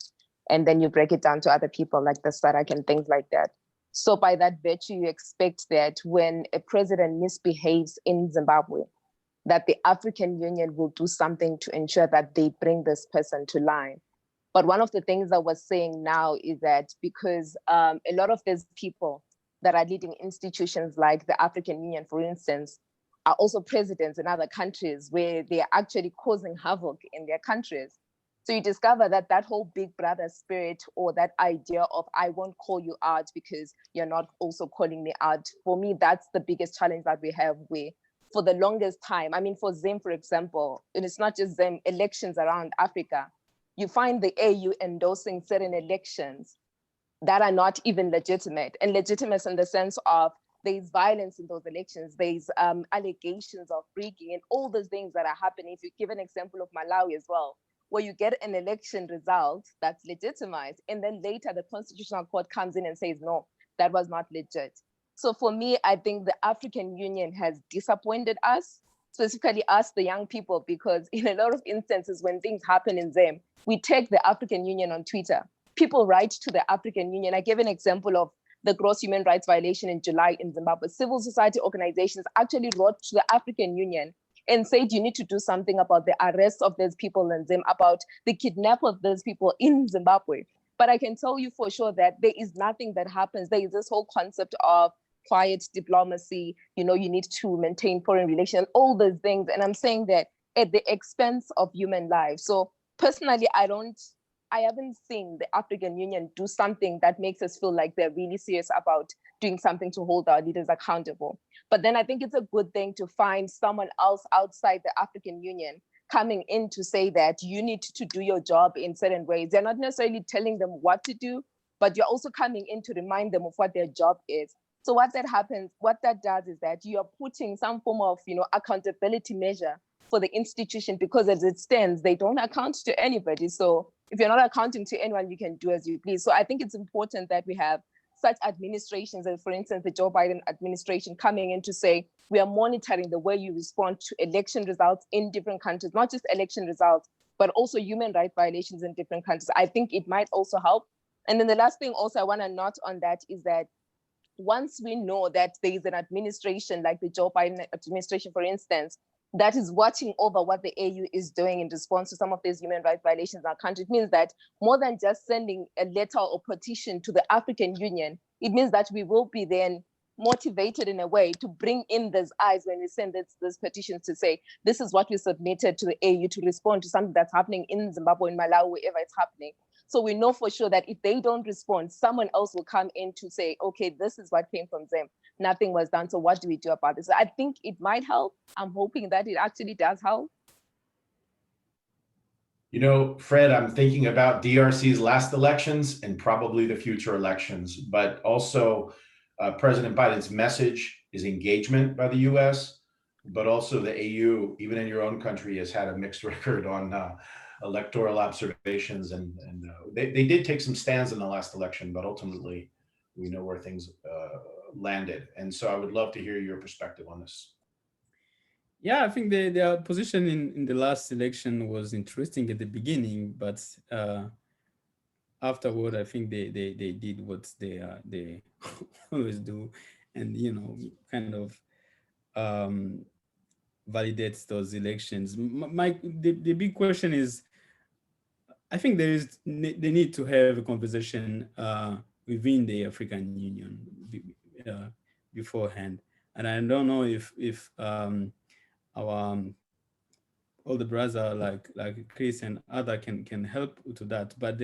And then you break it down to other people like the SADC and things like that. So by that virtue, you expect that when a president misbehaves in Zimbabwe, that the African Union will do something to ensure that they bring this person to line. But one of the things I was saying now is that because a lot of these people that are leading institutions like the African Union, for instance, are also presidents in other countries where they are actually causing havoc in their countries. So you discover that that whole big brother spirit, or that idea of I won't call you out because you're not also calling me out, for me, that's the biggest challenge that we have, where for the longest time, I mean, for Zim, for example, and it's not just Zim, elections around Africa, you find the AU endorsing certain elections that are not even legitimate, and legitimate in the sense of there's violence in those elections, there's allegations of rigging and all those things that are happening. If you give an example of Malawi as well, where you get an election result that's legitimized, and then later the Constitutional Court comes in and says, no, that was not legit. So for me, I think the African Union has disappointed us, specifically us, the young people, because in a lot of instances when things happen in them, we take the African Union on Twitter people write to the African Union. I gave an example of the gross human rights violation in July in Zimbabwe. Civil society organizations actually wrote to the African Union and said, you need to do something about the arrest of those people in Zimbabwe, about the kidnap of those people in Zimbabwe. But I can tell you for sure that there is nothing that happens. There is this whole concept of quiet diplomacy, you need to maintain foreign relations, all those things. And I'm saying that at the expense of human lives. So personally, I haven't seen the African Union do something that makes us feel like they're really serious about doing something to hold our leaders accountable. But then I think it's a good thing to find someone else outside the African Union coming in to say that you need to do your job in certain ways. They're not necessarily telling them what to do, but you're also coming in to remind them of what their job is. So what that does is that you are putting some form of, accountability measure for the institution, because as it stands, they don't account to anybody. So if you're not accounting to anyone, you can do as you please. So I think it's important that we have such administrations, as for instance, the Joe Biden administration coming in to say, we are monitoring the way you respond to election results in different countries, not just election results, but also human rights violations in different countries. I think it might also help. And then the last thing also I want to note on that is that once we know that there is an administration like the Joe Biden administration, for instance, that is watching over what the AU is doing in response to some of these human rights violations in our country, it means that more than just sending a letter or petition to the African Union, it means that we will be then motivated in a way to bring in those eyes when we send this petitions to say, this is what we submitted to the AU to respond to something that's happening in Zimbabwe, in Malawi, wherever it's happening. So we know for sure that if they don't respond, someone else will come in to say, okay, this is what came from them. Nothing was done. So what do we do about this? So I think it might help. I'm hoping that it actually does help. Fred, I'm thinking about DRC's last elections and probably the future elections, but also President Biden's message is engagement by the US, but also the AU, even in your own country, has had a mixed record on electoral observations. And they did take some stands in the last election, but ultimately we know where things landed. And so I would love to hear your perspective on this. Yeah, I think their position in the last election was interesting at the beginning, but afterward, I think they did what they always do, and kind of validates those elections. The big question is, I think they need to have a conversation within the African Union beforehand, and I don't know if our older brother like Chris and other can help to that. But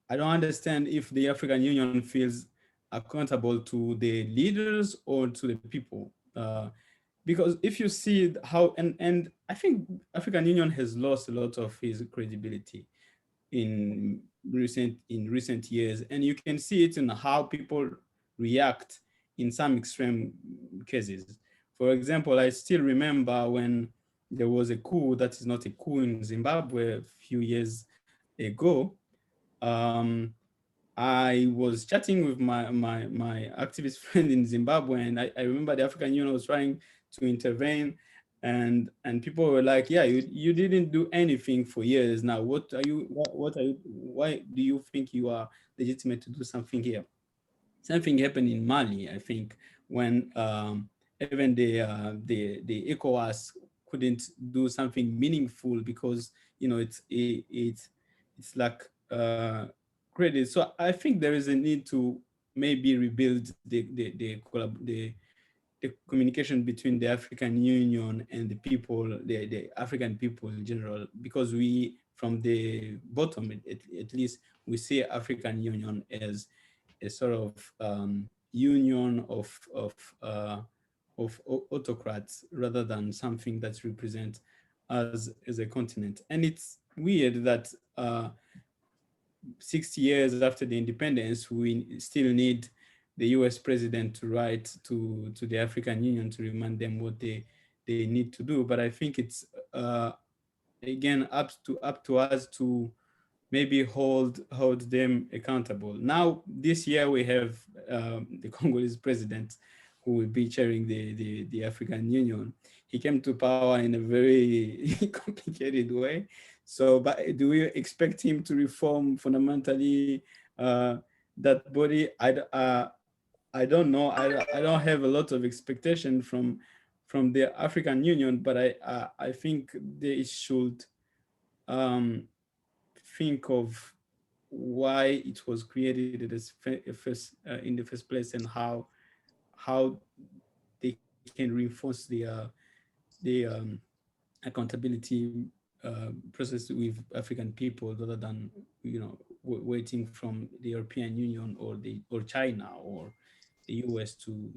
I don't understand if the African Union feels accountable to the leaders or to the people. Because if you see how, and I think African Union has lost a lot of his credibility in recent years, and you can see it in how people react in some extreme cases. For example, I still remember when there was a coup that is not a coup in Zimbabwe a few years ago. I was chatting with my activist friend in Zimbabwe, and I remember the African Union was trying to intervene, and people were like, yeah, you didn't do anything for years now. Why do you think you are legitimate to do something here? Something happened in Mali, I think, when even the ECOWAS couldn't do something meaningful because it's like credit. So I think there is a need to maybe rebuild the communication between the African Union and the people, the African people in general, because we, from the bottom at least, we see African Union as a sort of union of autocrats rather than something that represents us as a continent. And it's weird that 60 years after the independence, we still need the US president to write to the African Union to remind them what they need to do. But I think it's again up to us to maybe hold them accountable. Now, this year we have the Congolese president who will be chairing the African Union. he came to power in a very complicated way. So, but do we expect him to reform fundamentally that body? I don't know. I don't have a lot of expectation from the African Union, but I think they should think of why it was created in the first place, and how they can reinforce the accountability process with African people, rather than waiting from the European Union or China or the US to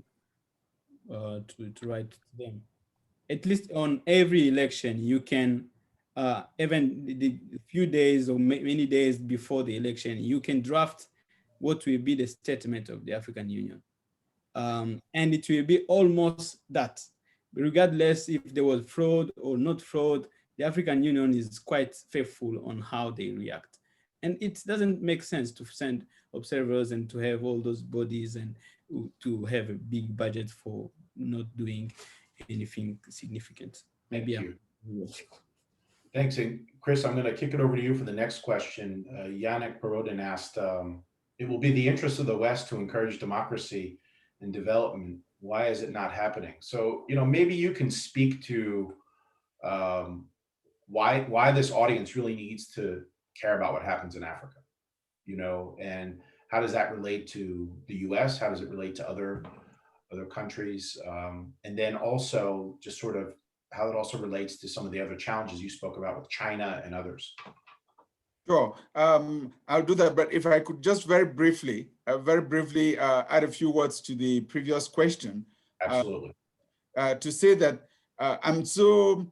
write to them. At least on every election, you can even the few days or many days before the election, you can draft what will be the statement of the African Union, and it will be almost that. Regardless if there was fraud or not fraud, the African Union is quite faithful on how they react. And it doesn't make sense to send observers and to have all those bodies and to have a big budget for not doing anything significant. Maybe Thanks. And Chris, I'm going to kick it over to you for the next question. Yannick Perodin asked, it will be the interest of the West to encourage democracy and development. Why is it not happening? So, maybe you can speak to why this audience really needs to care about what happens in Africa, and how does that relate to the US? How does it relate to other countries? And then also just sort of how it also relates to some of the other challenges you spoke about with China and others. Sure, I'll do that. But if I could just very briefly add a few words to the previous question. Absolutely. To say that I'm so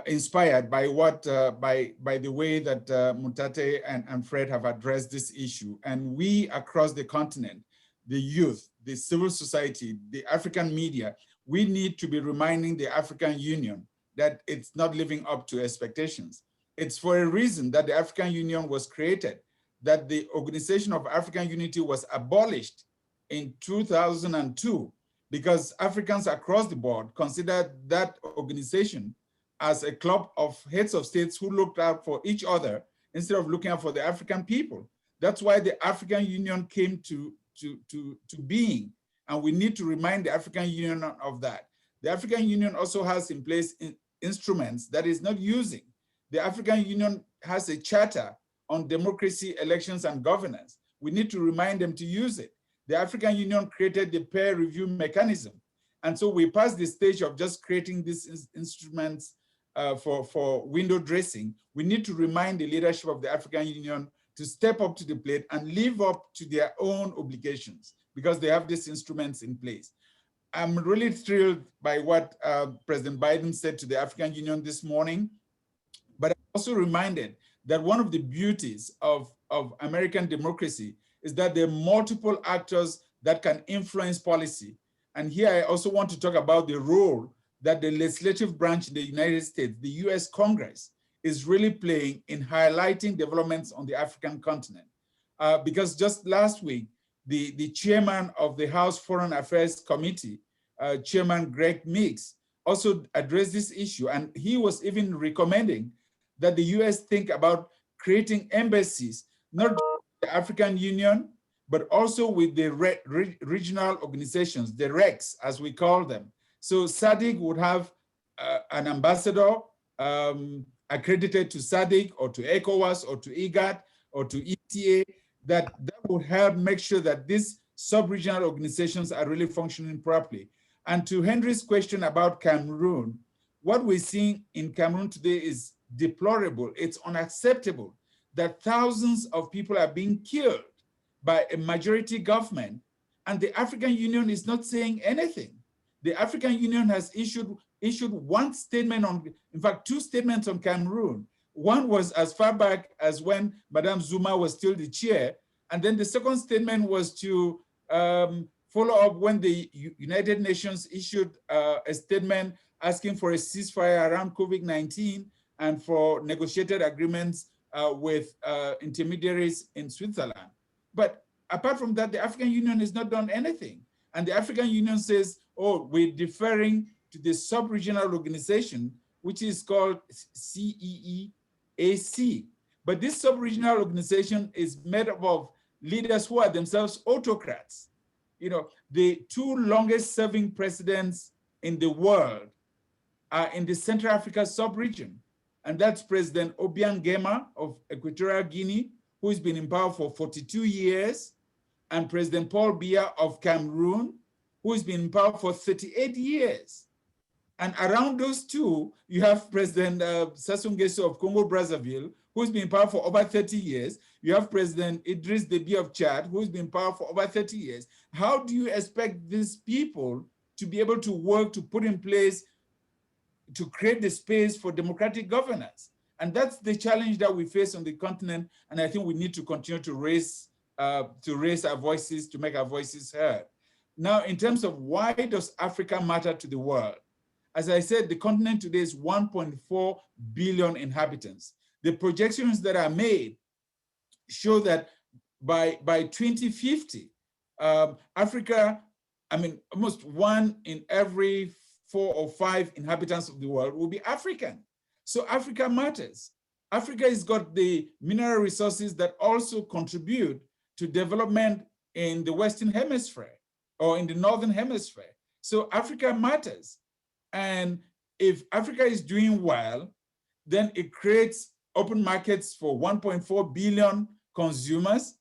inspired by by the way that Mutate and Fred have addressed this issue. And we across the continent, the youth, the civil society, the African media, we need to be reminding the African Union that it's not living up to expectations. It's for a reason that the African Union was created, that the Organization of African Unity was abolished in 2002, because Africans across the board considered that organization as a club of heads of states who looked out for each other instead of looking out for the African people. That's why the African Union came to being, and we need to remind the African Union of that. The African Union also has in place instruments that is not using. The African Union has a charter on democracy, elections, and governance. We need to remind them to use it. The African Union created the peer review mechanism. And so we passed the stage of just creating these instruments for window dressing. We need to remind the leadership of the African Union to step up to the plate and live up to their own obligations, because they have these instruments in place. I'm really thrilled by what President Biden said to the African Union this morning, but I'm also reminded that one of the beauties of American democracy is that there are multiple actors that can influence policy. And here I also want to talk about the role that the legislative branch in the United States, the US Congress, is really playing in highlighting developments on the African continent. Because just last week, the chairman of the House Foreign Affairs Committee, Chairman Greg Meeks, also addressed this issue. And he was even recommending that the US think about creating embassies, not just the African Union, but also with the regional organizations, the RECs, as we call them. So SADC would have an ambassador accredited to SADC or to ECOWAS or to IGAD or to ETA, that would help make sure that these sub-regional organizations are really functioning properly. And to Henry's question about Cameroon, what we're seeing in Cameroon today is deplorable. It's unacceptable that thousands of people are being killed by a majority government, and the African Union is not saying anything. The African Union has issued one statement on, in fact, two statements on Cameroon. One was as far back as when Madame Zuma was still the chair, and then the second statement was to follow up when the United Nations issued a statement asking for a ceasefire around COVID-19 and for negotiated agreements with intermediaries in Switzerland. But apart from that, the African Union has not done anything. And the African Union says, oh, we're deferring to the sub-regional organization, which is called CEEAC. But this sub-regional organization is made up of leaders who are themselves autocrats. You know, the two longest serving presidents in the world are in the Central Africa sub-region. And that's President Obiang Gema of Equatorial Guinea, who has been in power for 42 years, and President Paul Biya of Cameroon, who has been in power for 38 years. And around those two, you have President Sassou Nguesso of Congo-Brazzaville, who's been in power for over 30 years. You have President Idriss Déby of Chad, who's been in power for over 30 years. How do you expect these people to be able to work to put in place, to create the space for democratic governance? And that's the challenge that we face on the continent. And I think we need to continue to raise our voices, to make our voices heard. Now, in terms of why does Africa matter to the world? As I said, the continent today is 1.4 billion inhabitants. The projections that are made show that by 2050, Africa, I mean, almost 1 in every 4 or 5 inhabitants of the world will be African. So Africa matters. Africa has got the mineral resources that also contribute to development in the Western Hemisphere or in the Northern Hemisphere. So Africa matters. And if Africa is doing well, then it creates open markets for 1.4 billion consumers.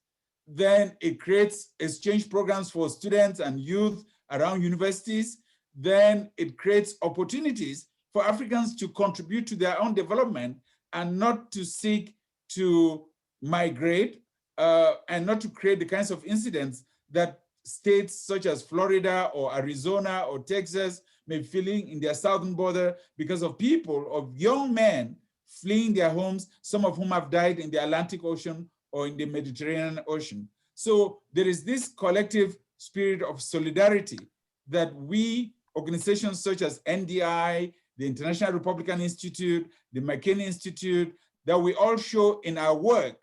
Then it creates exchange programs for students and youth around universities. Then it creates opportunities for Africans to contribute to their own development and not to seek to migrate and not to create the kinds of incidents that states such as Florida or Arizona or Texas may be feeling in their southern border because of people, of young men fleeing their homes, some of whom have died in the Atlantic Ocean or in the Mediterranean Ocean. So there is this collective spirit of solidarity that we, organizations such as NDI, the International Republican Institute, the McCain Institute, that we all show in our work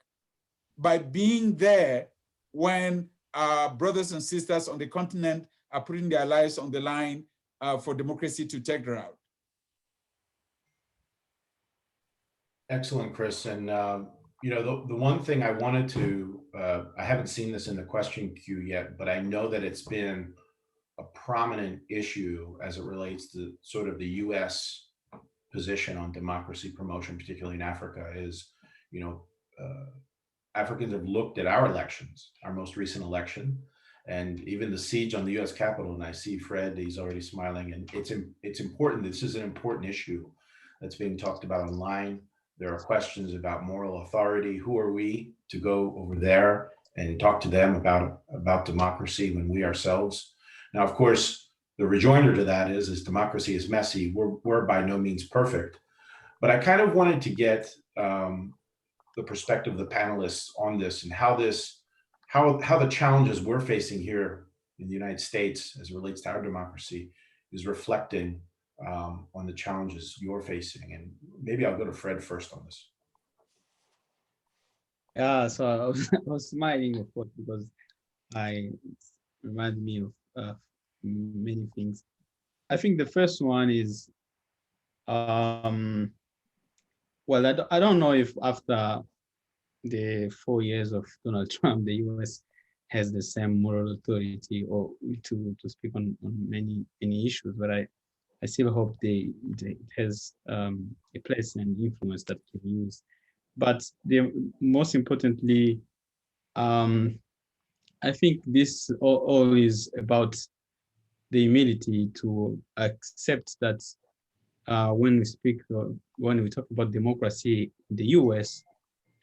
by being there when our brothers and sisters on the continent are putting their lives on the line for democracy to take root. Excellent, Chris. And you know, the one thing I wanted to, I haven't seen this in the question queue yet, but I know that it's been a prominent issue as it relates to sort of the US position on democracy promotion, particularly in Africa, is, you know, Africans have looked at our elections, our most recent election, and even the siege on the US Capitol. And I see Fred, he's already smiling. And it's important. This is an important issue that's being talked about online. There are questions about moral authority. Who are we to go over there and talk to them about democracy when we ourselves? Now, of course, the rejoinder to that is democracy is messy. We're by no means perfect. But I kind of wanted to get the perspective of the panelists on this and how the challenges we're facing here in the United States as it relates to our democracy is reflecting on the challenges you're facing. And maybe I'll go to Fred first on this. Yeah, so I was smiling, of course, because it reminded me of many things. I think the first one is, well, I don't know if after the 4 years of Donald Trump, the US has the same moral authority or to speak on many issues, but I still hope it has a place and influence that can be used. But most importantly, I think this all is about the humility to accept that when we talk about democracy in the US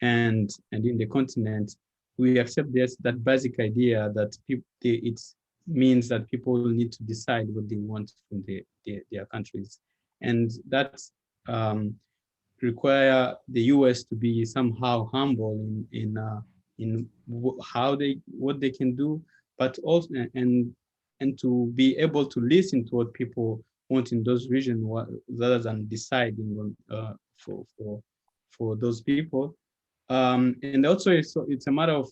and in the continent, we accept that basic idea that it means that people need to decide what they want from their countries, and that require the US to be somehow humble in what they can do, but also and to be able to listen to what people want in those regions rather than deciding for those people. And also it's a matter of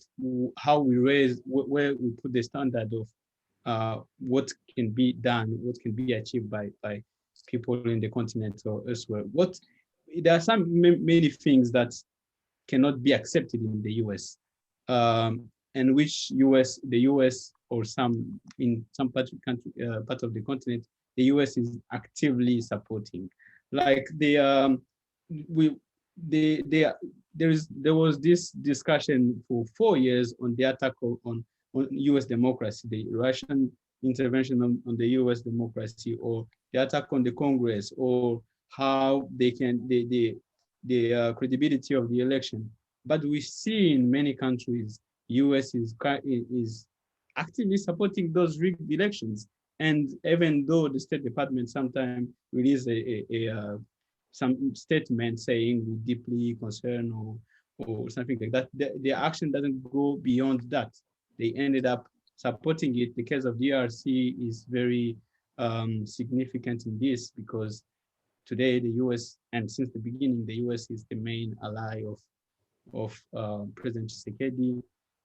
how we raise, where we put the standard of what can be done, what can be achieved by people in the continent or elsewhere. There are many things that cannot be accepted in the US, and which the US or in some part of the continent, the US is actively supporting. Like there was this discussion for 4 years on the attack on US democracy, the Russian intervention on the US democracy, or the attack on the Congress, or how the credibility of the election. But we see in many countries, US is actively supporting those rigged elections. And even though the State Department sometimes release some statement saying we're deeply concerned or something like that, the action doesn't go beyond that. They ended up supporting it. The case of DRC is very significant in this, because today the US, and since the beginning, the US is the main ally of President Tshisekedi,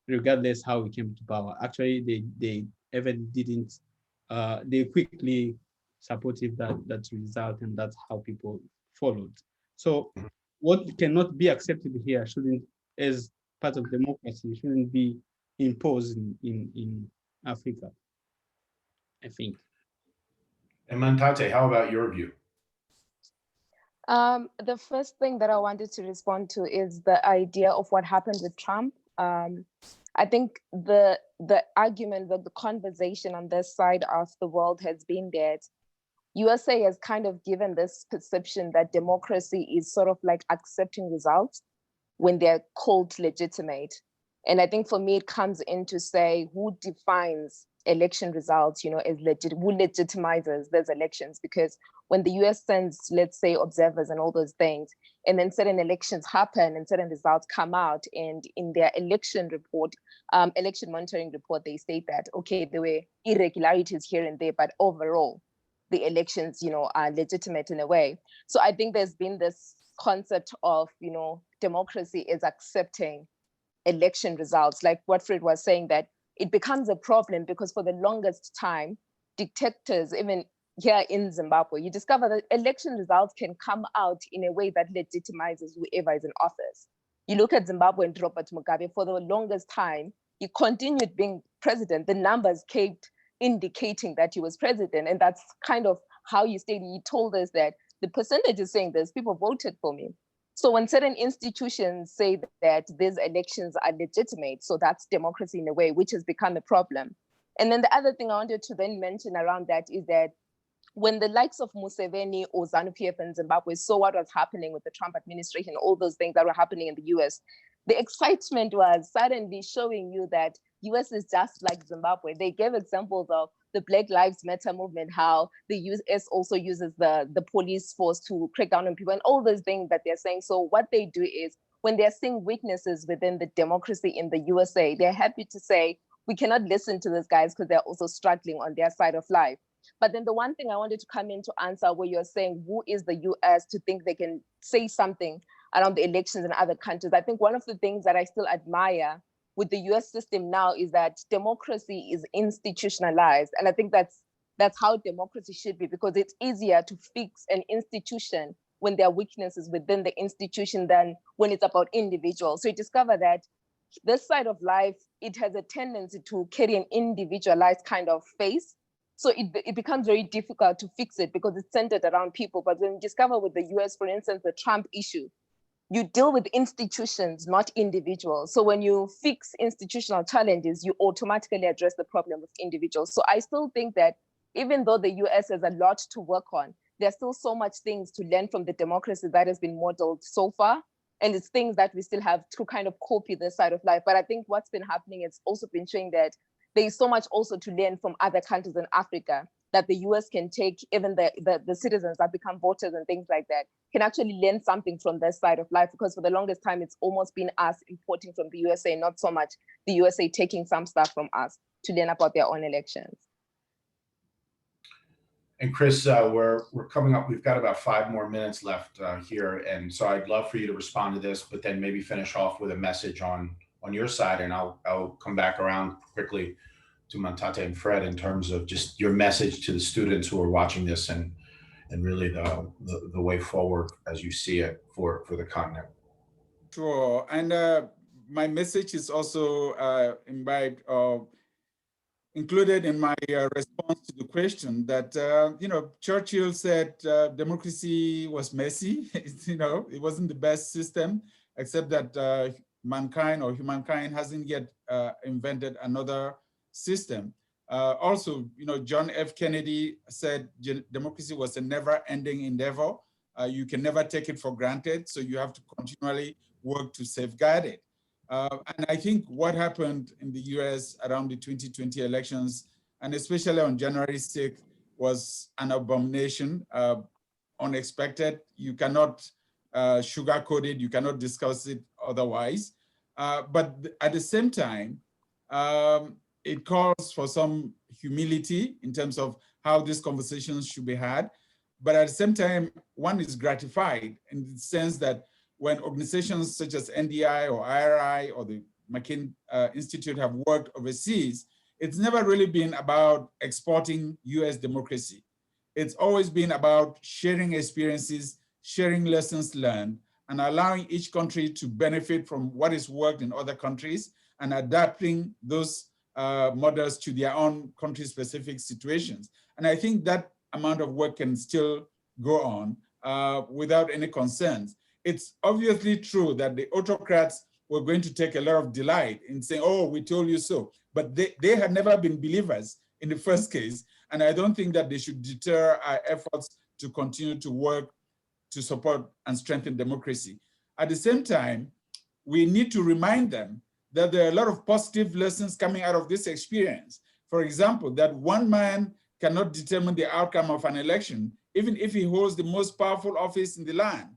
regardless how he came to power. Actually, they even didn't, they quickly supported that result, and that's how people followed. So what cannot be accepted here shouldn't, as part of democracy, shouldn't be imposed in Africa, I think. And Mantate, how about your view? The first thing that I wanted to respond to is the idea of what happened with Trump. I think the argument, the conversation on this side of the world has been that USA has kind of given this perception that democracy is sort of like accepting results when they're called legitimate. And I think for me, it comes into say, who defines election results, as legit, who legitimizes those elections? Because when the US sends, let's say, observers and all those things, and then certain elections happen and certain results come out, and in their election report, election monitoring report, they state that, okay, there were irregularities here and there, but overall, the elections, are legitimate in a way. So I think there's been this concept of, democracy is accepting election results, like what Fred was saying, that it becomes a problem because for the longest time, dictators, even here in Zimbabwe, you discover that election results can come out in a way that legitimizes whoever is in office. You look at Zimbabwe and Robert Mugabe, for the longest time, he continued being president. The numbers kept indicating that he was president. And that's kind of how he stated, he told us that the percentage is saying this, people voted for me. So when certain institutions say that these elections are legitimate, so that's democracy in a way, which has become a problem. And then the other thing I wanted to then mention around that is that when the likes of Museveni or ZANU-PF in Zimbabwe saw what was happening with the Trump administration, all those things that were happening in the US, the excitement was suddenly showing you that US is just like Zimbabwe. They gave examples of the Black Lives Matter movement, how the US also uses the police force to crack down on people and all those things that they're saying. So what they do is when they're seeing weaknesses within the democracy in the USA, they're happy to say, we cannot listen to these guys because they're also struggling on their side of life. But then the one thing I wanted to come in to answer where you're saying, who is the US to think they can say something around the elections in other countries? I think one of the things that I still admire with the US system now is that democracy is institutionalized. And I think that's how democracy should be, because it's easier to fix an institution when there are weaknesses within the institution than when it's about individuals. So you discover that this side of life, it has a tendency to carry an individualized kind of face. So it becomes very difficult to fix it because it's centered around people. But when you discover with the US, for instance, the Trump issue, you deal with institutions, not individuals. So when you fix institutional challenges, you automatically address the problem of individuals. So I still think that even though the US has a lot to work on, there's still so much things to learn from the democracy that has been modeled so far. And it's things that we still have to kind of copy this side of life. But I think what's been happening, it's also been showing that there is so much also to learn from other countries in Africa that the US can take, even the citizens that become voters and things like that, can actually learn something from this side of life, because for the longest time, it's almost been us importing from the USA, not so much the USA taking some stuff from us to learn about their own elections. And Chris, we're coming up, we've got about 5 more minutes left here. And so I'd love for you to respond to this, but then maybe finish off with a message on your side, and I'll come back around quickly to Mantate and Fred in terms of just your message to the students who are watching this and really the way forward as you see it for the continent. Sure. And my message is also included in my response to the question that, Churchill said democracy was messy. It wasn't the best system, except that mankind or humankind hasn't yet invented another system. Also, John F. Kennedy said democracy was a never-ending endeavor. You can never take it for granted, so you have to continually work to safeguard it. And I think what happened in the US around the 2020 elections, and especially on January 6th, was an abomination, unexpected. You cannot sugarcoat it, you cannot discuss it otherwise. But at the same time, it calls for some humility in terms of how these conversations should be had. But at the same time, one is gratified in the sense that when organizations such as NDI or IRI or the McCain Institute have worked overseas, it's never really been about exporting US democracy. It's always been about sharing experiences, sharing lessons learned, and allowing each country to benefit from what has worked in other countries and adapting those models to their own country-specific situations. And I think that amount of work can still go on without any concerns. It's obviously true that the autocrats were going to take a lot of delight in saying, oh, we told you so. But they had never been believers in the first case. And I don't think that they should deter our efforts to continue to work to support and strengthen democracy. At the same time, we need to remind them that there are a lot of positive lessons coming out of this experience. For example, that one man cannot determine the outcome of an election, even if he holds the most powerful office in the land,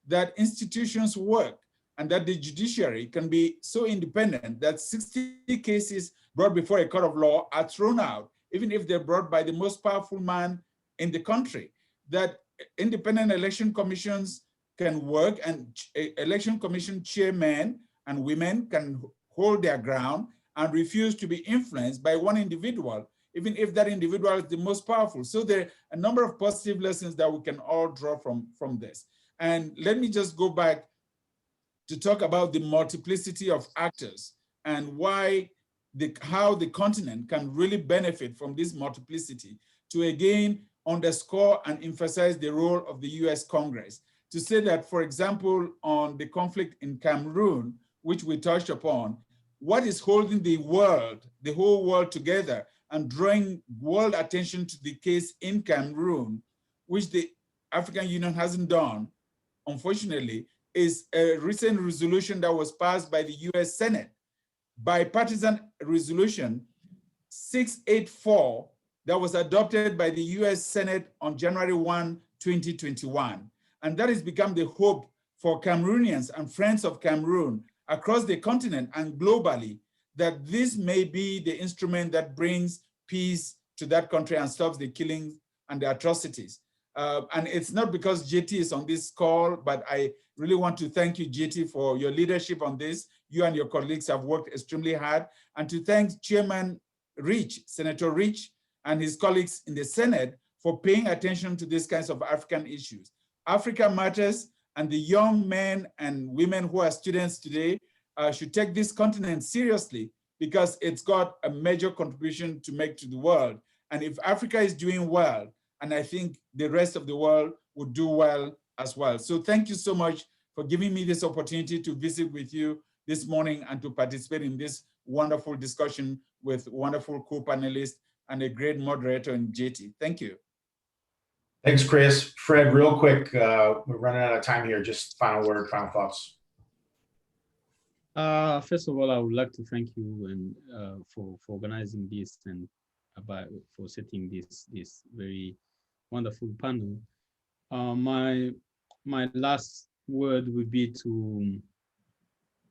that institutions work, and that the judiciary can be so independent that 60 cases brought before a court of law are thrown out, even if they're brought by the most powerful man in the country, that independent election commissions can work, and election commission chairmen and women can hold their ground and refuse to be influenced by one individual, even if that individual is the most powerful. So there are a number of positive lessons that we can all draw from this. And let me just go back to talk about the multiplicity of actors and how the continent can really benefit from this multiplicity, to again underscore and emphasize the role of the US Congress. To say that, for example, on the conflict in Cameroon, which we touched upon, what is holding the whole world together and drawing world attention to the case in Cameroon, which the African Union hasn't done, unfortunately, is a recent resolution that was passed by the US Senate, bipartisan resolution 684, that was adopted by the US Senate on January 1, 2021. And that has become the hope for Cameroonians and friends of Cameroon across the continent and globally, that this may be the instrument that brings peace to that country and stops the killings and the atrocities. And it's not because JT is on this call, but I really want to thank you, JT, for your leadership on this. You and your colleagues have worked extremely hard. And to thank Chairman Rich, Senator Rich, and his colleagues in the Senate for paying attention to these kinds of African issues. Africa matters, and the young men and women who are students today should take this continent seriously, because it's got a major contribution to make to the world. And if Africa is doing well, and I think the rest of the world would do well as well. So thank you so much for giving me this opportunity to visit with you this morning and to participate in this wonderful discussion with wonderful co-panelists and a great moderator in JT. Thank you. Thanks, Chris. Fred, real quick, we're running out of time here. Just final word, final thoughts. First of all, I would like to thank you and for organizing this and for setting this very wonderful panel. My last word would be to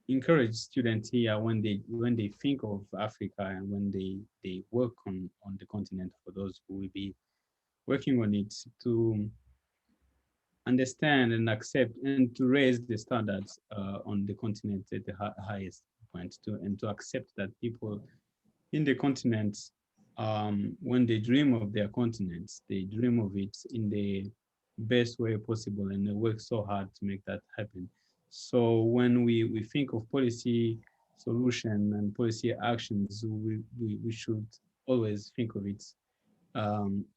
encourage students here when they think of Africa and when they work on the continent, for those who will be working on it, to understand and accept and to raise the standards on the continent at the highest point, and to accept that people in the continent, when they dream of their continents, they dream of it in the best way possible, and they work so hard to make that happen. So when we think of policy solution and policy actions, we should always think of it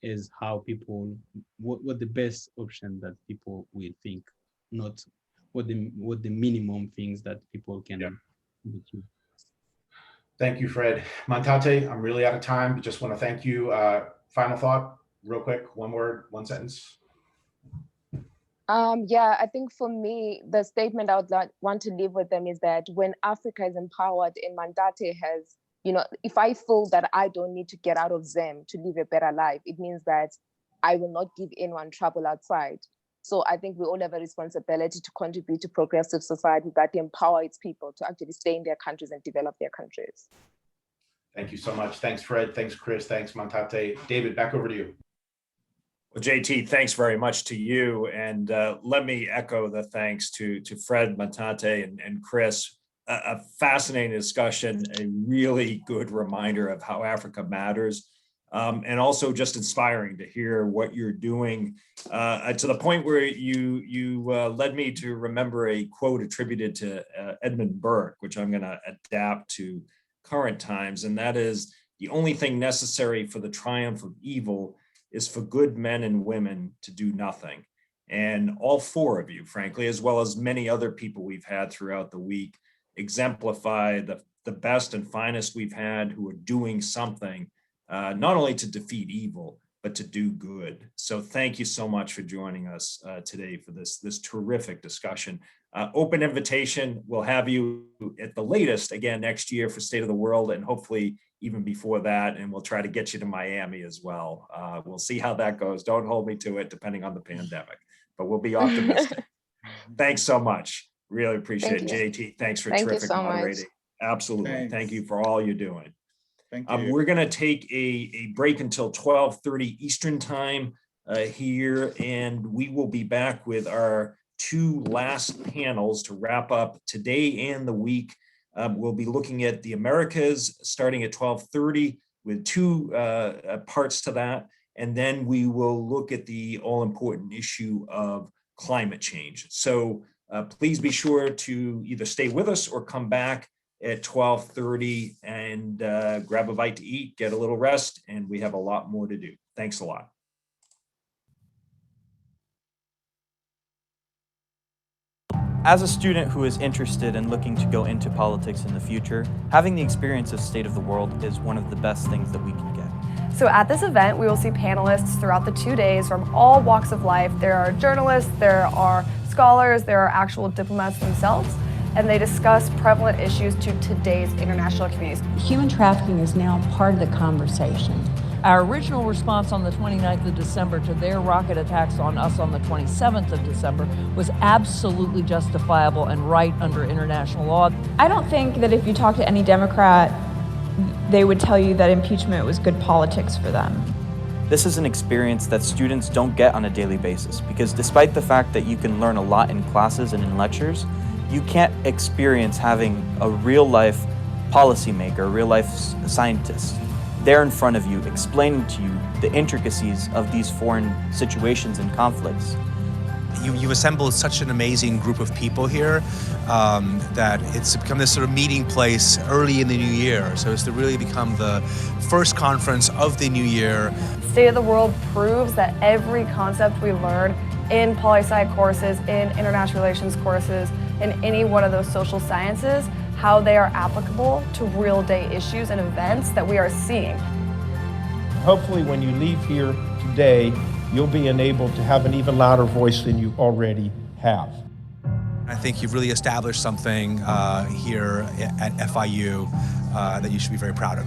as how people, what the best option that people will think, not what the minimum things that people can do. Thank you, Fred. Mantate, I'm really out of time, but just want to thank you. Final thought, real quick, one word, one sentence. Yeah, I think for me, the statement I would want to leave with them is that when Africa is empowered and Mantate has, if I feel that I don't need to get out of Zim to live a better life, it means that I will not give anyone trouble outside. So I think we all have a responsibility to contribute to progressive society that empower its people to actually stay in their countries and develop their countries. Thank you so much. Thanks, Fred. Thanks, Chris. Thanks, Mantate. David, back over to you. Well, JT, thanks very much to you. And let me echo the thanks to Fred, Mantate, and Chris. A fascinating discussion, a really good reminder of how Africa matters, and also just inspiring to hear what you're doing to the point where you led me to remember a quote attributed to Edmund Burke, which I'm going to adapt to current times. And that is, the only thing necessary for the triumph of evil is for good men and women to do nothing. And all four of you, frankly, as well as many other people we've had throughout the week, exemplify the best and finest we've had who are doing something, not only to defeat evil, but to do good. So thank you so much for joining us today for this terrific discussion. Open invitation. We'll have you at the latest again next year for State of the World, and hopefully even before that, and we'll try to get you to Miami as well. We'll see how that goes. Don't hold me to it, depending on the pandemic, but we'll be optimistic. Thanks so much. Really appreciate it. JT, thanks for terrific moderating. Absolutely. Thanks. Thank you for all you're doing. Thank you. We're going to take a break until 12:30 Eastern time here, and we will be back with our two last panels to wrap up today and the week. We'll be looking at the Americas starting at 12:30 with two parts to that. And then we will look at the all-important issue of climate change. So please be sure to either stay with us or come back at 12:30 and grab a bite to eat, get a little rest, and we have a lot more to do. Thanks a lot. As a student who is interested in looking to go into politics in the future, having the experience of State of the World is one of the best things that we can get. So at this event, we will see panelists throughout the 2 days from all walks of life. There are journalists, there are scholars, there are actual diplomats themselves, and they discuss prevalent issues to today's international communities. Human trafficking is now part of the conversation. Our original response on the 29th of December to their rocket attacks on us on the 27th of December was absolutely justifiable and right under international law. I don't think that if you talk to any Democrat, they would tell you that impeachment was good politics for them. This is an experience that students don't get on a daily basis because despite the fact that you can learn a lot in classes and in lectures, you can't experience having a real-life policymaker, a real-life scientist there in front of you, explaining to you the intricacies of these foreign situations and conflicts. You've assembled such an amazing group of people here that it's become this sort of meeting place early in the new year. So it's to really become the first conference of the new year. State of the World proves that every concept we learn in poli-sci courses, in international relations courses, in any one of those social sciences, how they are applicable to real day issues and events that we are seeing. Hopefully when you leave here today, you'll be enabled to have an even louder voice than you already have. I think you've really established something here at FIU that you should be very proud of.